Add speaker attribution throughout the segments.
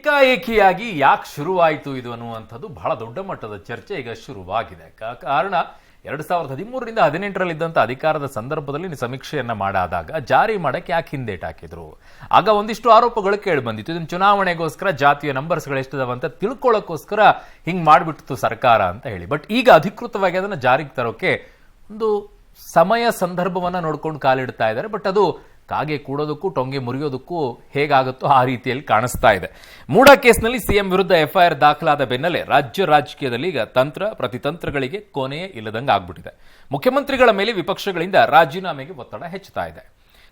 Speaker 1: ಏಕಾಏಕಿಯಾಗಿ ಯಾಕೆ ಶುರುವಾಯಿತು ಇದು ಅನ್ನುವಂಥದ್ದು ಬಹಳ ದೊಡ್ಡ ಮಟ್ಟದ ಚರ್ಚೆ ಈಗ ಶುರುವಾಗಿದೆ. ಕಾರಣ 2013ರಿಂದ 18ರಲ್ಲಿದ್ದಂಥ ಅಧಿಕಾರದ ಸಂದರ್ಭದಲ್ಲಿ ಸಮೀಕ್ಷೆಯನ್ನ ಮಾಡಾದಾಗ ಜಾರಿ ಮಾಡಕ್ಕೆ ಯಾಕೆ ಹಿಂದೇಟ್ ಹಾಕಿದ್ರು, ಆಗ ಒಂದಿಷ್ಟು ಆರೋಪಗಳು ಕೇಳಿ ಬಂದಿತ್ತು. ಇದನ್ನು ಚುನಾವಣೆಗೋಸ್ಕರ ಜಾತಿಯ ನಂಬರ್ಸ್ಗಳು ಎಷ್ಟಿದಾವೆ ಅಂತ ತಿಳ್ಕೊಳ್ಳೋಕ್ಕೋಸ್ಕರ ಹಿಂಗ್ ಮಾಡ್ಬಿಟ್ಟಿತ್ತು ಸರ್ಕಾರ ಅಂತ ಹೇಳಿ. ಬಟ್ ಈಗ ಅಧಿಕೃತವಾಗಿ ಅದನ್ನ ಜಾರಿಗೆ ತರೋಕೆ ಒಂದು ಸಮಯ ಸಂದರ್ಭವನ್ನ ನೋಡ್ಕೊಂಡು ಕಾಲಿಡ್ತಾ ಇದ್ದಾರೆ. ಬಟ್ ಅದು ಕಾಗೆ ಕೂಡೋದಕ್ಕೂ ಟೊಂಗೆ ಮುರಿಯೋದಕ್ಕೂ ಹೇಗಾಗುತ್ತೋ ಆ ರೀತಿಯಲ್ಲಿ ಕಾಣಿಸ್ತಾ ಇದೆ. ಮೂಡಾ ಕೇಸ್ನಲ್ಲಿ ಸಿಎಂ ವಿರುದ್ಧ ಎಫ್ಐಆರ್ ದಾಖಲಾದ ಬೆನ್ನಲ್ಲೇ ರಾಜ್ಯ ರಾಜಕೀಯದಲ್ಲಿ ಈಗ ತಂತ್ರ ಪ್ರತಿತಂತ್ರಗಳಿಗೆ ಕೊನೆಯೇ ಇಲ್ಲದಂಗೆ ಆಗ್ಬಿಟ್ಟಿದೆ. ಮುಖ್ಯಮಂತ್ರಿಗಳ ಮೇಲೆ ವಿಪಕ್ಷಗಳಿಂದ ರಾಜೀನಾಮೆಗೆ ಒತ್ತಡ ಹೆಚ್ಚುತ್ತಾ ಇದೆ.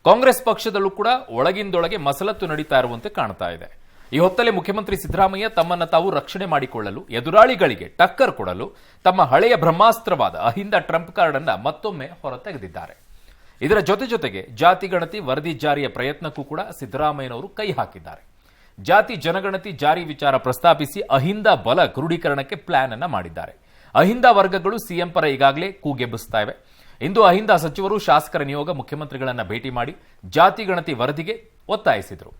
Speaker 1: ಕಾಂಗ್ರೆಸ್ ಪಕ್ಷದಲ್ಲೂ ಕೂಡ ಒಳಗಿಂದೊಳಗೆ ಮಸಲತ್ತು ನಡೀತಾ ಇರುವಂತೆ ಕಾಣ್ತಾ ಇದೆ. ಈ ಹೊತ್ತಲ್ಲಿ ಮುಖ್ಯಮಂತ್ರಿ ಸಿದ್ದರಾಮಯ್ಯ ತಮ್ಮನ್ನ ತಾವು ರಕ್ಷಣೆ ಮಾಡಿಕೊಳ್ಳಲು, ಎದುರಾಳಿಗಳಿಗೆ ಟಕ್ಕರ್ ಕೊಡಲು ತಮ್ಮ ಹಳೆಯ ಬ್ರಹ್ಮಾಸ್ತ್ರವಾದ ಅಹಿಂದ ಟ್ರಂಪ್ ಕಾರ್ಡ್ ಅನ್ನ ಮತ್ತೊಮ್ಮೆ ಹೊರತೆಗೆದಿದ್ದಾರೆ. ಇದರ ಜೊತೆಗೆ ಜಾತಿ ಗಣತಿ ವರದಿ ಜಾರಿಯ ಪ್ರಯತ್ನಕ್ಕೂ ಕೂಡ ಸಿದ್ದರಾಮಯ್ಯನವರು ಕೈ ಹಾಕಿದ್ದಾರೆ. ಜಾತಿ ಜನಗಣತಿ ಜಾರಿ ವಿಚಾರ ಪ್ರಸ್ತಾಪಿಸಿ ಅಹಿಂದ ಬಲ ಕ್ರೋಢೀಕರಣಕ್ಕೆ ಪ್ಲಾನ್ ಅನ್ನ ಮಾಡಿದ್ದಾರೆ. ಅಹಿಂದ ವರ್ಗಗಳು ಸಿಎಂ ಪರ ಈಗಾಗಲೇ ಕೂಗೆಬ್ಬಿಸ್ತಾ ಇವೆ. ಇಂದು ಅಹಿಂದ ಸಚಿವರು ಶಾಸಕರ ನಿಯೋಗ ಮುಖ್ಯಮಂತ್ರಿಗಳನ್ನ ಭೇಟಿ ಮಾಡಿ ಜಾತಿ ಗಣತಿ ವರದಿಗೆ ಒತ್ತಾಯಿಸಿದರು.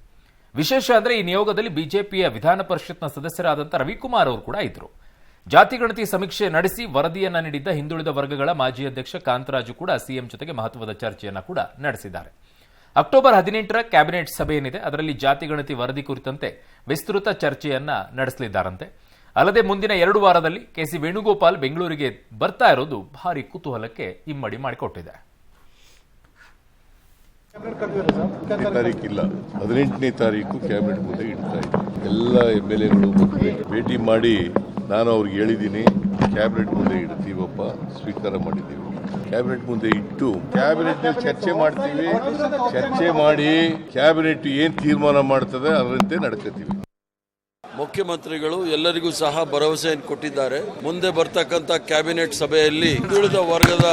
Speaker 1: ವಿಶೇಷ ಅಂದ್ರೆ ಈ ನಿಯೋಗದಲ್ಲಿ ಬಿಜೆಪಿಯ ವಿಧಾನ ಪರಿಷತ್ನ ಸದಸ್ಯರಾದಂಥ ರವಿಕುಮಾರ್ ಅವರು ಕೂಡ ಇದ್ರು. ಜಾತಿ ಗಣತಿ ಸಮೀಕ್ಷೆ ನಡೆಸಿ ವರದಿಯನ್ನ ನೀಡಿದ್ದ ಹಿಂದುಳಿದ ವರ್ಗಗಳ ಮಾಜಿ ಅಧ್ಯಕ್ಷ ಕಾಂತರಾಜು ಕೂಡ ಸಿಎಂ ಜೊತೆಗೆ ಮಹತ್ವದ ಚರ್ಚೆಯನ್ನ ಕೂಡ ನಡೆಸಿದ್ದಾರೆ. ಅಕ್ಟೋಬರ್ 18ರ ಕ್ಯಾಬಿನೆಟ್ ಸಭೆ ಏನಿದೆ ಅದರಲ್ಲಿ ಜಾತಿ ಗಣತಿ ವರದಿ ಕುರಿತಂತೆ ವಿಸ್ತೃತ ಚರ್ಚೆಯನ್ನ ನಡೆಸಲಿದ್ದಾರಂತೆ. ಅಲ್ಲದೆ ಮುಂದಿನ 2 ವಾರದಲ್ಲಿ ಕೆಸಿ ವೇಣುಗೋಪಾಲ್ ಬೆಂಗಳೂರಿಗೆ ಬರ್ತಾ ಇರೋದು ಭಾರಿ ಕುತೂಹಲಕ್ಕೆ ಇಮ್ಮಡಿ ಮಾಡಿಕೊಟ್ಟಿದೆ.
Speaker 2: ತಾರೀಕಿಲ್ಲ, 18ನೇ ತಾರೀಕು ಕ್ಯಾಬಿನೆಟ್ ಮುಂದೆ ಇಡ್ತಾ ಇದ್ದೀನಿ. ಎಲ್ಲ MLAಗಳು ಭೇಟಿ ಮಾಡಿ ನಾನು ಅವ್ರಿಗೆ ಹೇಳಿದ್ದೀನಿ, ಕ್ಯಾಬಿನೆಟ್ ಮುಂದೆ ಇಡ್ತೀವಪ್ಪ, ಸ್ವೀಕಾರ ಮಾಡಿದ್ದೀವಿ. ಕ್ಯಾಬಿನೆಟ್ ಮುಂದೆ ಇಟ್ಟು ಕ್ಯಾಬಿನೆಟ್ ಚರ್ಚೆ ಮಾಡ್ತೀವಿ. ಚರ್ಚೆ ಮಾಡಿ ಕ್ಯಾಬಿನೆಟ್ ಏನ್ ತೀರ್ಮಾನ ಮಾಡ್ತದೆ ಅದರಂತೆ ನಡ್ಕೋತೀವಿ.
Speaker 3: ಮುಖ್ಯಮಂತ್ರಿಗಳು ಎಲ್ಲರಿಗೂ ಸಹ ಭರವಸೆಯನ್ನು ಕೊಟ್ಟಿದ್ದಾರೆ. ಮುಂದೆ ಬರ್ತಕ್ಕಂಥ ಕ್ಯಾಬಿನೆಟ್ ಸಭೆಯಲ್ಲಿ ಹಿಂದುಳಿದ ವರ್ಗದ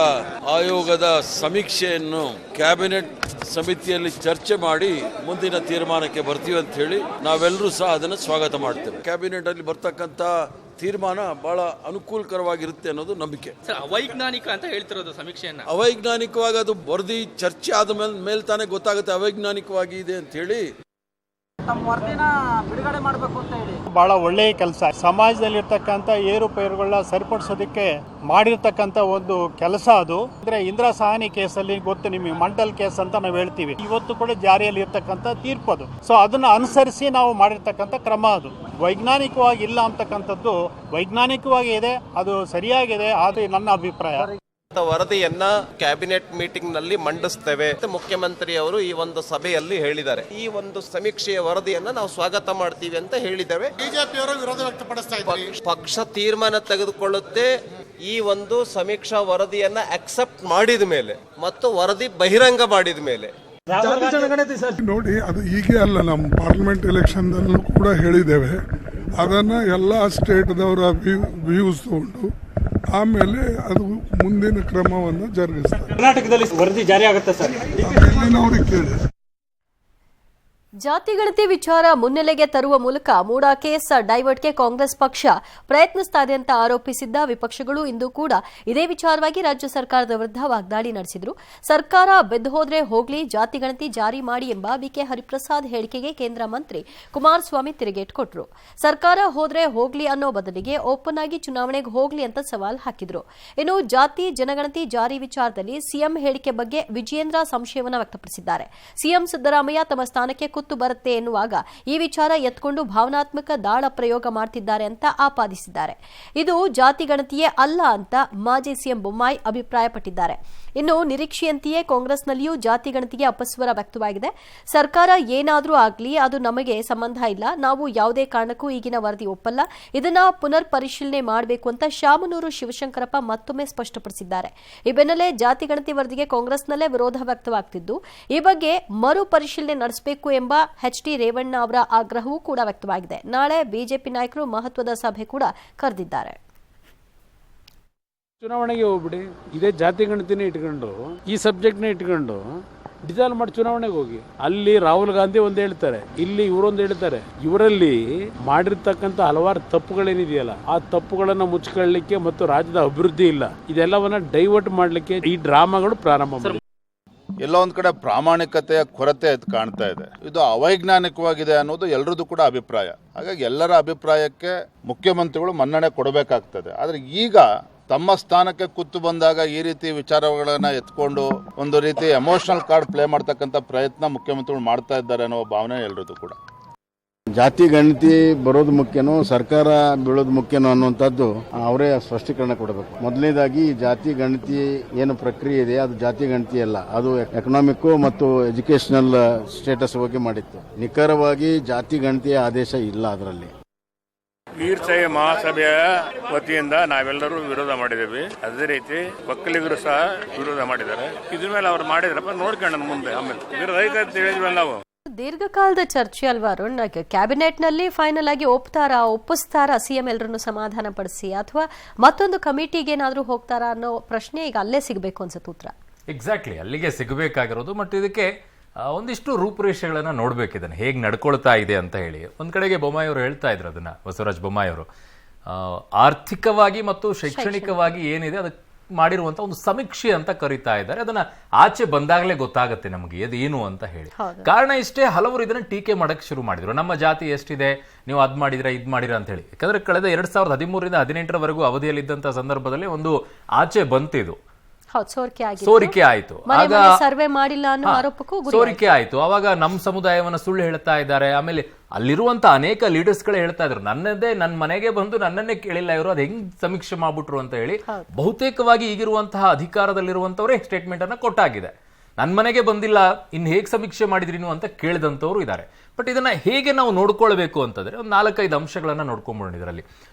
Speaker 3: ಆಯೋಗದ ಸಮೀಕ್ಷೆಯನ್ನು ಕ್ಯಾಬಿನೆಟ್ ಸಮಿತಿಯಲ್ಲಿ ಚರ್ಚೆ ಮಾಡಿ ಮುಂದಿನ ತೀರ್ಮಾನಕ್ಕೆ ಬರ್ತೀವಿ ಅಂತ ಹೇಳಿ ನಾವೆಲ್ಲರೂ ಸಹ ಅದನ್ನು ಸ್ವಾಗತ ಮಾಡ್ತೇವೆ. ಕ್ಯಾಬಿನೆಟ್ ಅಲ್ಲಿ ಬರ್ತಕ್ಕಂಥ ತೀರ್ಮಾನ ಬಹಳ ಅನುಕೂಲಕರವಾಗಿರುತ್ತೆ ಅನ್ನೋದು ನಂಬಿಕೆ.
Speaker 4: ಅವೈಜ್ಞಾನಿಕ ಅಂತ ಹೇಳ್ತಿರೋದು ಸಮೀಕ್ಷೆಯನ್ನ.
Speaker 3: ಅವೈಜ್ಞಾನಿಕವಾಗಿ ಅದು ವರದಿ ಚರ್ಚೆ ಆದ ಮೇಲೆ ತಾನೇ ಗೊತ್ತಾಗುತ್ತೆ ಅವೈಜ್ಞಾನಿಕವಾಗಿ ಇದೆ ಅಂತ ಹೇಳಿ.
Speaker 5: ಬಿಡುಗಡೆ ಮಾಡಬೇಕು ಅಂತ ಹೇಳಿ
Speaker 6: ಬಹಳ ಒಳ್ಳೆಯ ಕೆಲಸ. ಸಮಾಜದಲ್ಲಿರ್ತಕ್ಕಂಥ ಏರುಪೇರುಗಳನ್ನ ಸರಿಪಡಿಸೋದಕ್ಕೆ ಮಾಡಿರ್ತಕ್ಕಂಥ ಒಂದು ಕೆಲಸ ಅದು. ಅಂದ್ರೆ ಇಂದಿರಾ ಸಹಾನಿ ಕೇಸಲ್ಲಿ ಗೊತ್ತು ನಿಮಗೆ, ಮಂಡಲ್ ಕೇಸ್ ಅಂತ ನಾವು ಹೇಳ್ತೀವಿ. ಇವತ್ತು ಕೂಡ ಜಾರಿಯಲ್ಲಿ ಇರ್ತಕ್ಕಂಥ ತೀರ್ಪು ಅದು. ಸೊ ಅದನ್ನ ಅನುಸರಿಸಿ ನಾವು ಮಾಡಿರ್ತಕ್ಕಂಥ ಕ್ರಮ ಅದು. ವೈಜ್ಞಾನಿಕವಾಗಿ ಇಲ್ಲ ಅಂತಕ್ಕಂಥದ್ದು ವೈಜ್ಞಾನಿಕವಾಗಿ ಇದೆ, ಅದು ಸರಿಯಾಗಿದೆ. ಅದು ನನ್ನ ಅಭಿಪ್ರಾಯ.
Speaker 7: ವರದಿಯನ್ನ ಕ್ಯಾಬಿನೆಟ್ ಮೀಟಿಂಗ್ ನಲ್ಲಿ ಮಂಡಿಸ್ತೇವೆ ಅಂತ ಮುಖ್ಯಮಂತ್ರಿ ಅವರು ಈ ಒಂದು ಸಭೆಯಲ್ಲಿ ಹೇಳಿದ್ದಾರೆ. ಈ ಒಂದು ಸಮೀಕ್ಷೆಯ ವರದಿಯನ್ನ ನಾವು ಸ್ವಾಗತ ಮಾಡ್ತೀವಿ ಅಂತ ಹೇಳಿದ್ದೇವೆ.
Speaker 8: ಬಿಜೆಪಿಯವರು ವಿರೋಧ ವ್ಯಕ್ತಪಡಿಸ್ತಾ ಇದ್ದಾರೆ.
Speaker 7: ಪಕ್ಷ ತೀರ್ಮಾನ ತೆಗೆದುಕೊಳ್ಳುತ್ತೆ ಈ ಒಂದು ಸಮೀಕ್ಷಾ ವರದಿಯನ್ನ ಅಕ್ಸೆಪ್ಟ್ ಮಾಡಿದ ಮೇಲೆ ಮತ್ತು ವರದಿ ಬಹಿರಂಗ ಮಾಡಿದ ಮೇಲೆ.
Speaker 8: ನೋಡಿ, ಅದು ಹೀಗೆ ಅಲ್ಲ, ನಮ್ಮ ಪಾರ್ಲಿಮೆಂಟ್ ಎಲೆಕ್ಷನ್ ಕೂಡ ಹೇಳಿದ್ದೇವೆ. ಅದನ್ನ ಎಲ್ಲ ಸ್ಟೇಟ್ದವರ ವ್ಯೂಸ್ ತಗೊಂಡು ಆಮೇಲೆ ಅದು ಮುಂದಿನ ಕ್ರಮವನ್ನು ಜರುಗಿಸ್ತಾರೆ.
Speaker 6: ಕರ್ನಾಟಕದಲ್ಲಿ ವರದಿ ಜಾರಿ ಆಗುತ್ತೆ ಸರ್,
Speaker 8: ಇಲ್ಲಿನವ್ರಿಗೆ ಕೇಳಿ.
Speaker 9: ಜಾತಿ ಗಣತಿ ವಿಚಾರ ಮುನ್ನೆಲೆಗೆ ತರುವ ಮೂಲಕ ಮೂಡಾ ಕೇಸ್ ಡೈವರ್ಟ್ಗೆ ಕಾಂಗ್ರೆಸ್ ಪಕ್ಷ ಪ್ರಯತ್ನಿಸ್ತಾ ಇದೆ ಅಂತ ಆರೋಪಿಸಿದ್ದ ವಿಪಕ್ಷಗಳು ಇಂದು ಕೂಡ ಇದೇ ವಿಚಾರವಾಗಿ ರಾಜ್ಯ ಸರ್ಕಾರದ ವಿರುದ್ಧ ವಾಗ್ದಾಳಿ ನಡೆಸಿದ್ರು. ಸರ್ಕಾರ ಬೆದ್ದು ಹೋದ್ರೆ ಹೋಗ್ಲಿ, ಜಾತಿ ಗಣತಿ ಜಾರಿ ಮಾಡಿ ಎಂಬ ಬಿಕೆ ಹರಿಪ್ರಸಾದ್ ಹೇಳಿಕೆಗೆ ಕೇಂದ್ರ ಮಂತ್ರಿ ಕುಮಾರಸ್ವಾಮಿ ತಿರುಗೇಟ್ ಕೊಟ್ರು. ಸರ್ಕಾರ ಹೋದ್ರೆ ಹೋಗ್ಲಿ ಅನ್ನೋ ಬದಲಿಗೆ ಓಪನ್ ಆಗಿ ಚುನಾವಣೆಗೆ ಹೋಗ್ಲಿ ಅಂತ ಸವಾಲ್ ಹಾಕಿದ್ರು. ಇನ್ನು ಜಾತಿ ಜನಗಣತಿ ಜಾರಿ ವಿಚಾರದಲ್ಲಿ ಸಿಎಂ ಹೇಳಿಕೆ ಬಗ್ಗೆ ವಿಜಯೇಂದ್ರ ಸಂಶಯವನ್ನು ವ್ಯಕ್ತಪಡಿಸಿದ್ದಾರೆ. ಸಿಎಂ ಸಿದ್ದರಾಮಯ್ಯ ತಮ್ಮ ಸ್ಥಾನಕ್ಕೆ ಕುತ್ತು ಬರುತ್ತೆ ಎನ್ನುವಾಗ ಈ ವಿಚಾರ ಎತ್ಕೊಂಡು ಭಾವನಾತ್ಮಕ ದಾಳ ಪ್ರಯೋಗ ಮಾಡ್ತಿದ್ದಾರೆ ಅಂತ ಆಪಾದಿಸಿದ್ದಾರೆ. ಇದು ಜಾತಿ ಗಣತಿಯೇ ಅಲ್ಲ ಅಂತ ಮಾಜಿ ಸಿಎಂ ಬೊಮ್ಮಾಯಿ ಅಭಿಪ್ರಾಯಪಟ್ಟಿದ್ದಾರೆ. ಇನ್ನು ನಿರೀಕ್ಷೆಯಂತೆಯೇ ಕಾಂಗ್ರೆಸ್ನಲ್ಲಿಯೂ ಜಾತಿ ಗಣತಿಗೆ ಅಪಸ್ವರ ವ್ಯಕ್ತವಾಗಿದೆ. ಸರ್ಕಾರ ಏನಾದರೂ ಆಗಲಿ ಅದು ನಮಗೆ ಸಂಬಂಧ ಇಲ್ಲ, ನಾವು ಯಾವುದೇ ಕಾರಣಕ್ಕೂ ಈಗಿನ ವರದಿ ಒಪ್ಪಲ್ಲ, ಇದನ್ನ ಪುನರ್ ಪರಿಶೀಲನೆ ಮಾಡಬೇಕು ಅಂತ ಶಾಮನೂರು ಶಿವಶಂಕರಪ್ಪ ಮತ್ತೊಮ್ಮೆ ಸ್ಪಷ್ಟಪಡಿಸಿದ್ದಾರೆ. ಈ ಬೆನ್ನಲ್ಲೇ ಜಾತಿ ಗಣತಿ ವರದಿಗೆ ಕಾಂಗ್ರೆಸ್ನಲ್ಲೇ ವಿರೋಧ ವ್ಯಕ್ತವಾಗ್ತಿದ್ದು ಈ ಬಗ್ಗೆ ಮರು ಪರಿಶೀಲನೆ ನಡೆಸಬೇಕು ಎಂಬ ಎಚ್.ಡಿ. ರೇವಣ್ಣ ಅವರ ಆಗ್ರಹವೂ ಕೂಡ ವ್ಯಕ್ತವಾಗಿದೆ. ನಾಳೆ ಬಿಜೆಪಿ ನಾಯಕರು ಮಹತ್ವದ ಸಭೆ ಕೂಡ ಕರೆದಿದ್ದಾರೆ.
Speaker 10: ಚುನಾವಣೆಗೆ ಹೋಗ್ಬಿಡಿ, ಇದೇ ಜಾತಿ ಗಣತಿನೇ ಇಟ್ಕೊಂಡು ಈ ಸಬ್ಜೆಕ್ಟ್ನೇ ಇಟ್ಕೊಂಡು ಡಿಸಾಲ್ವ್ ಮಾಡಿ ಚುನಾವಣೆಗೆ ಹೋಗಿ. ಅಲ್ಲಿ ರಾಹುಲ್ ಗಾಂಧಿ ಒಂದು ಹೇಳ್ತಾರೆ, ಇಲ್ಲಿ ಇವರೊಂದು ಹೇಳ್ತಾರೆ. ಇವರಲ್ಲಿ ಮಾಡಿರ್ತಕ್ಕಂಥ ಹಲವಾರು ತಪ್ಪುಗಳೇನಿದೆಯಲ್ಲ ಆ ತಪ್ಪುಗಳನ್ನ ಮುಚ್ಕೊಳ್ಳಿಕ್ಕೆ ಮತ್ತು ರಾಜ್ಯದ ಅಭಿವೃದ್ಧಿ ಇಲ್ಲ, ಇದೆಲ್ಲವನ್ನ ಡೈವರ್ಟ್ ಮಾಡ್ಲಿಕ್ಕೆ ಈ ಡ್ರಾಮಾಗಳು ಪ್ರಾರಂಭ ಮಾಡಿ.
Speaker 5: ಎಲ್ಲೋ ಒಂದ್ ಕಡೆ ಪ್ರಾಮಾಣಿಕತೆಯ ಕೊರತೆ ಅದು ಕಾಣ್ತಾ ಇದೆ. ಇದು ಅವೈಜ್ಞಾನಿಕವಾಗಿದೆ ಅನ್ನೋದು ಎಲ್ಲರದ್ದು ಕೂಡ ಅಭಿಪ್ರಾಯ. ಹಾಗಾಗಿ ಎಲ್ಲರ ಅಭಿಪ್ರಾಯಕ್ಕೆ ಮುಖ್ಯಮಂತ್ರಿಗಳು ಮನ್ನಣೆ ಕೊಡಬೇಕಾಗ್ತದೆ. ಆದ್ರೆ ಈಗ ತಮ್ಮ ಸ್ಥಾನಕ್ಕೆ ಕೂತು ಬಂದಾಗ ಈ ರೀತಿ ವಿಚಾರಗಳನ್ನ ಎತ್ಕೊಂಡು ಒಂದು ರೀತಿ ಎಮೋಷನಲ್ ಕಾರ್ಡ್ ಪ್ಲೇ ಮಾಡ್ತಕ್ಕಂಥ ಪ್ರಯತ್ನ ಮುಖ್ಯಮಂತ್ರಿಗಳು ಮಾಡ್ತಾ ಇದ್ದಾರೆ ಅನ್ನೋ ಭಾವನೆ ಎಲ್ಲರದ್ದು ಕೂಡ.
Speaker 11: ಜಾತಿ ಗಣತಿ ಬರೋದು ಮುಖ್ಯನೋ ಸರ್ಕಾರ ಬೀಳೋದು ಮುಖ್ಯನೋ ಅನ್ನುವಂಥದ್ದು ಅವರೇ ಸ್ಪಷ್ಟೀಕರಣ ಕೊಡಬೇಕು. ಮೊದಲನೇದಾಗಿ ಜಾತಿ ಗಣತಿ ಏನು ಪ್ರಕ್ರಿಯೆ ಇದೆ ಅದು ಜಾತಿ ಗಣತಿ ಅಲ್ಲ, ಅದು ಎಕನಾಮಿಕ್ ಮತ್ತು ಎಜುಕೇಶನಲ್ ಸ್ಟೇಟಸ್ ಬಗ್ಗೆ ಮಾಡಿತ್ತು. ನಿಖರವಾಗಿ ಜಾತಿ ಗಣತಿಯ ಆದೇಶ ಇಲ್ಲ ಅದರಲ್ಲಿ.
Speaker 12: ವೀರಶೈವ ಮಹಾಸಭೆಯ ವತಿಯಿಂದ ನಾವೆಲ್ಲರೂ ವಿರೋಧ ಮಾಡಿದ್ದೇವೆ. ಅದೇ ರೀತಿ ಒಕ್ಕಲಿಗರು ಸಹ ವಿರೋಧ ಮಾಡಿದ್ದಾರೆ. ಇದ್ರ ಮೇಲೆ ಅವ್ರು ಮಾಡಿದ್ರಪ್ಪ ನೋಡ್ಕೊಂಡು ಮುಂದೆ ಆಮೇಲೆ ವಿರೋಧ ಐತೆ ಅಂತ ಹೇಳಿದ್ವಲ್ಲ ನಾವು.
Speaker 9: ದೀರ್ಘಕಾಲದ ಚರ್ಚೆ ಅಲ್ವಾ ಅರುಣ್? ಕ್ಯಾಬಿನೆಟ್ನಲ್ಲಿ ಫೈನಲ್ ಆಗಿ ಒಪ್ಪಿಸ್ತಾರಾ ಸಿಎಂ ಎಲ್ಲರನ್ನು ಸಮಾಧಾನ ಪಡಿಸಿ, ಅಥವಾ ಮತ್ತೊಂದು ಕಮಿಟಿಗೆ ಏನಾದರೂ ಹೋಗ್ತಾರಾ ಅನ್ನೋ ಪ್ರಶ್ನೆ ಈಗ ಅಲ್ಲೇ ಸಿಗಬೇಕು ಅನ್ಸುತ್ತೆ ಉತ್ತರ.
Speaker 1: ಎಕ್ಸಾಕ್ಟ್ಲಿ ಅಲ್ಲಿಗೆ ಸಿಗಬೇಕಾಗಿರೋದು. ಬಟ್ ಇದಕ್ಕೆ ಒಂದಿಷ್ಟು ರೂಪುರೇಷೆಗಳನ್ನ ನೋಡ್ಬೇಕಿದ್ದಾನೆ ಹೇಗೆ ನಡ್ಕೊಳ್ತಾ ಇದೆ ಅಂತ ಹೇಳಿ. ಒಂದ್ ಕಡೆಗೆ ಬೊಮ್ಮಾಯಿ ಅವರು ಹೇಳ್ತಾ ಇದ್ರು ಅದನ್ನ, ಬಸವರಾಜ ಬೊಮ್ಮಾಯಿ ಅವರು ಆರ್ಥಿಕವಾಗಿ ಮತ್ತು ಶೈಕ್ಷಣಿಕವಾಗಿ ಏನಿದೆ ಅದಕ್ಕೆ ಮಾಡಿರುವಂತ ಒಂದು ಸಮೀಕ್ಷೆ ಅಂತ ಕರೀತಾ ಇದ್ದಾರೆ. ಅದನ್ನ ಆಚೆ ಬಂದಾಗಲೇ ಗೊತ್ತಾಗುತ್ತೆ ನಮಗೆ ಅದೇನು ಅಂತ ಹೇಳಿ. ಕಾರಣ ಇಷ್ಟೇ, ಹಲವರು ಇದನ್ನ ಟೀಕೆ ಮಾಡಕ್ ಶುರು ಮಾಡಿದ್ರು. ನಮ್ಮ ಜಾತಿ ಎಷ್ಟಿದೆ, ನೀವು ಅದ್ ಮಾಡಿದ್ರ ಇದ್ ಮಾಡಿರ ಅಂತ ಹೇಳಿ. ಯಾಕಂದ್ರೆ ಕಳೆದ 2013ರಿಂದ 2018ರವರೆಗೂ ಅವಧಿಯಲ್ಲಿದ್ದಂತ ಸಂದರ್ಭದಲ್ಲಿ ಒಂದು ಆಚೆ ಬಂತಿದು, ಸೋರಿಕೆ ಆಯ್ತು. ಆಗ
Speaker 9: ಸರ್ವೆ ಮಾಡಿಲ್ಲ ಅನ್ನೋ ಆರೋಪಕ್ಕೂ
Speaker 1: ಸೋರಿಕೆ ಆಯ್ತು. ಅವಾಗ ನಮ್ಮ ಸಮುದಾಯವನ್ನ ಸುಳ್ಳು ಹೇಳ್ತಾ ಇದ್ದಾರೆ. ಆಮೇಲೆ ಅಲ್ಲಿರುವಂತ ಅನೇಕ ಲೀಡರ್ಸ್ ಗಳೇ ಹೇಳ್ತಾ ಇದ್ರು, ನನ್ನ ಮನೆಗೆ ಬಂದು ನನ್ನನ್ನೇ ಕೇಳಿಲ್ಲ ಇವರು, ಅದ್ ಹೆಂಗ್ ಸಮೀಕ್ಷೆ ಮಾಡ್ಬಿಟ್ರು ಅಂತ ಹೇಳಿ. ಬಹುತೇಕವಾಗಿ ಈಗಿರುವಂತಹ ಅಧಿಕಾರದಲ್ಲಿರುವಂತವರೇ ಸ್ಟೇಟ್ಮೆಂಟ್ ಅನ್ನ ಕೊಟ್ಟಾಗಿದೆ. ನನ್ನ ಮನೆಗೆ ಬಂದಿಲ್ಲ, ಇನ್ ಹೇಗ್ ಸಮೀಕ್ಷೆ ಮಾಡಿದ್ರಿ ಅಂತ ಕೇಳಿದಂತವ್ರು ಇದ್ದಾರೆ. ಬಟ್ ಇದನ್ನ ಹೇಗೆ ನಾವು ನೋಡ್ಕೊಳ್ಬೇಕು ಅಂತಂದ್ರೆ ಒಂದು 4-5 ಅಂಶಗಳನ್ನ ನೋಡ್ಕೊಂಡ್ಬಿಡೋಣ ಇದರಲ್ಲಿ.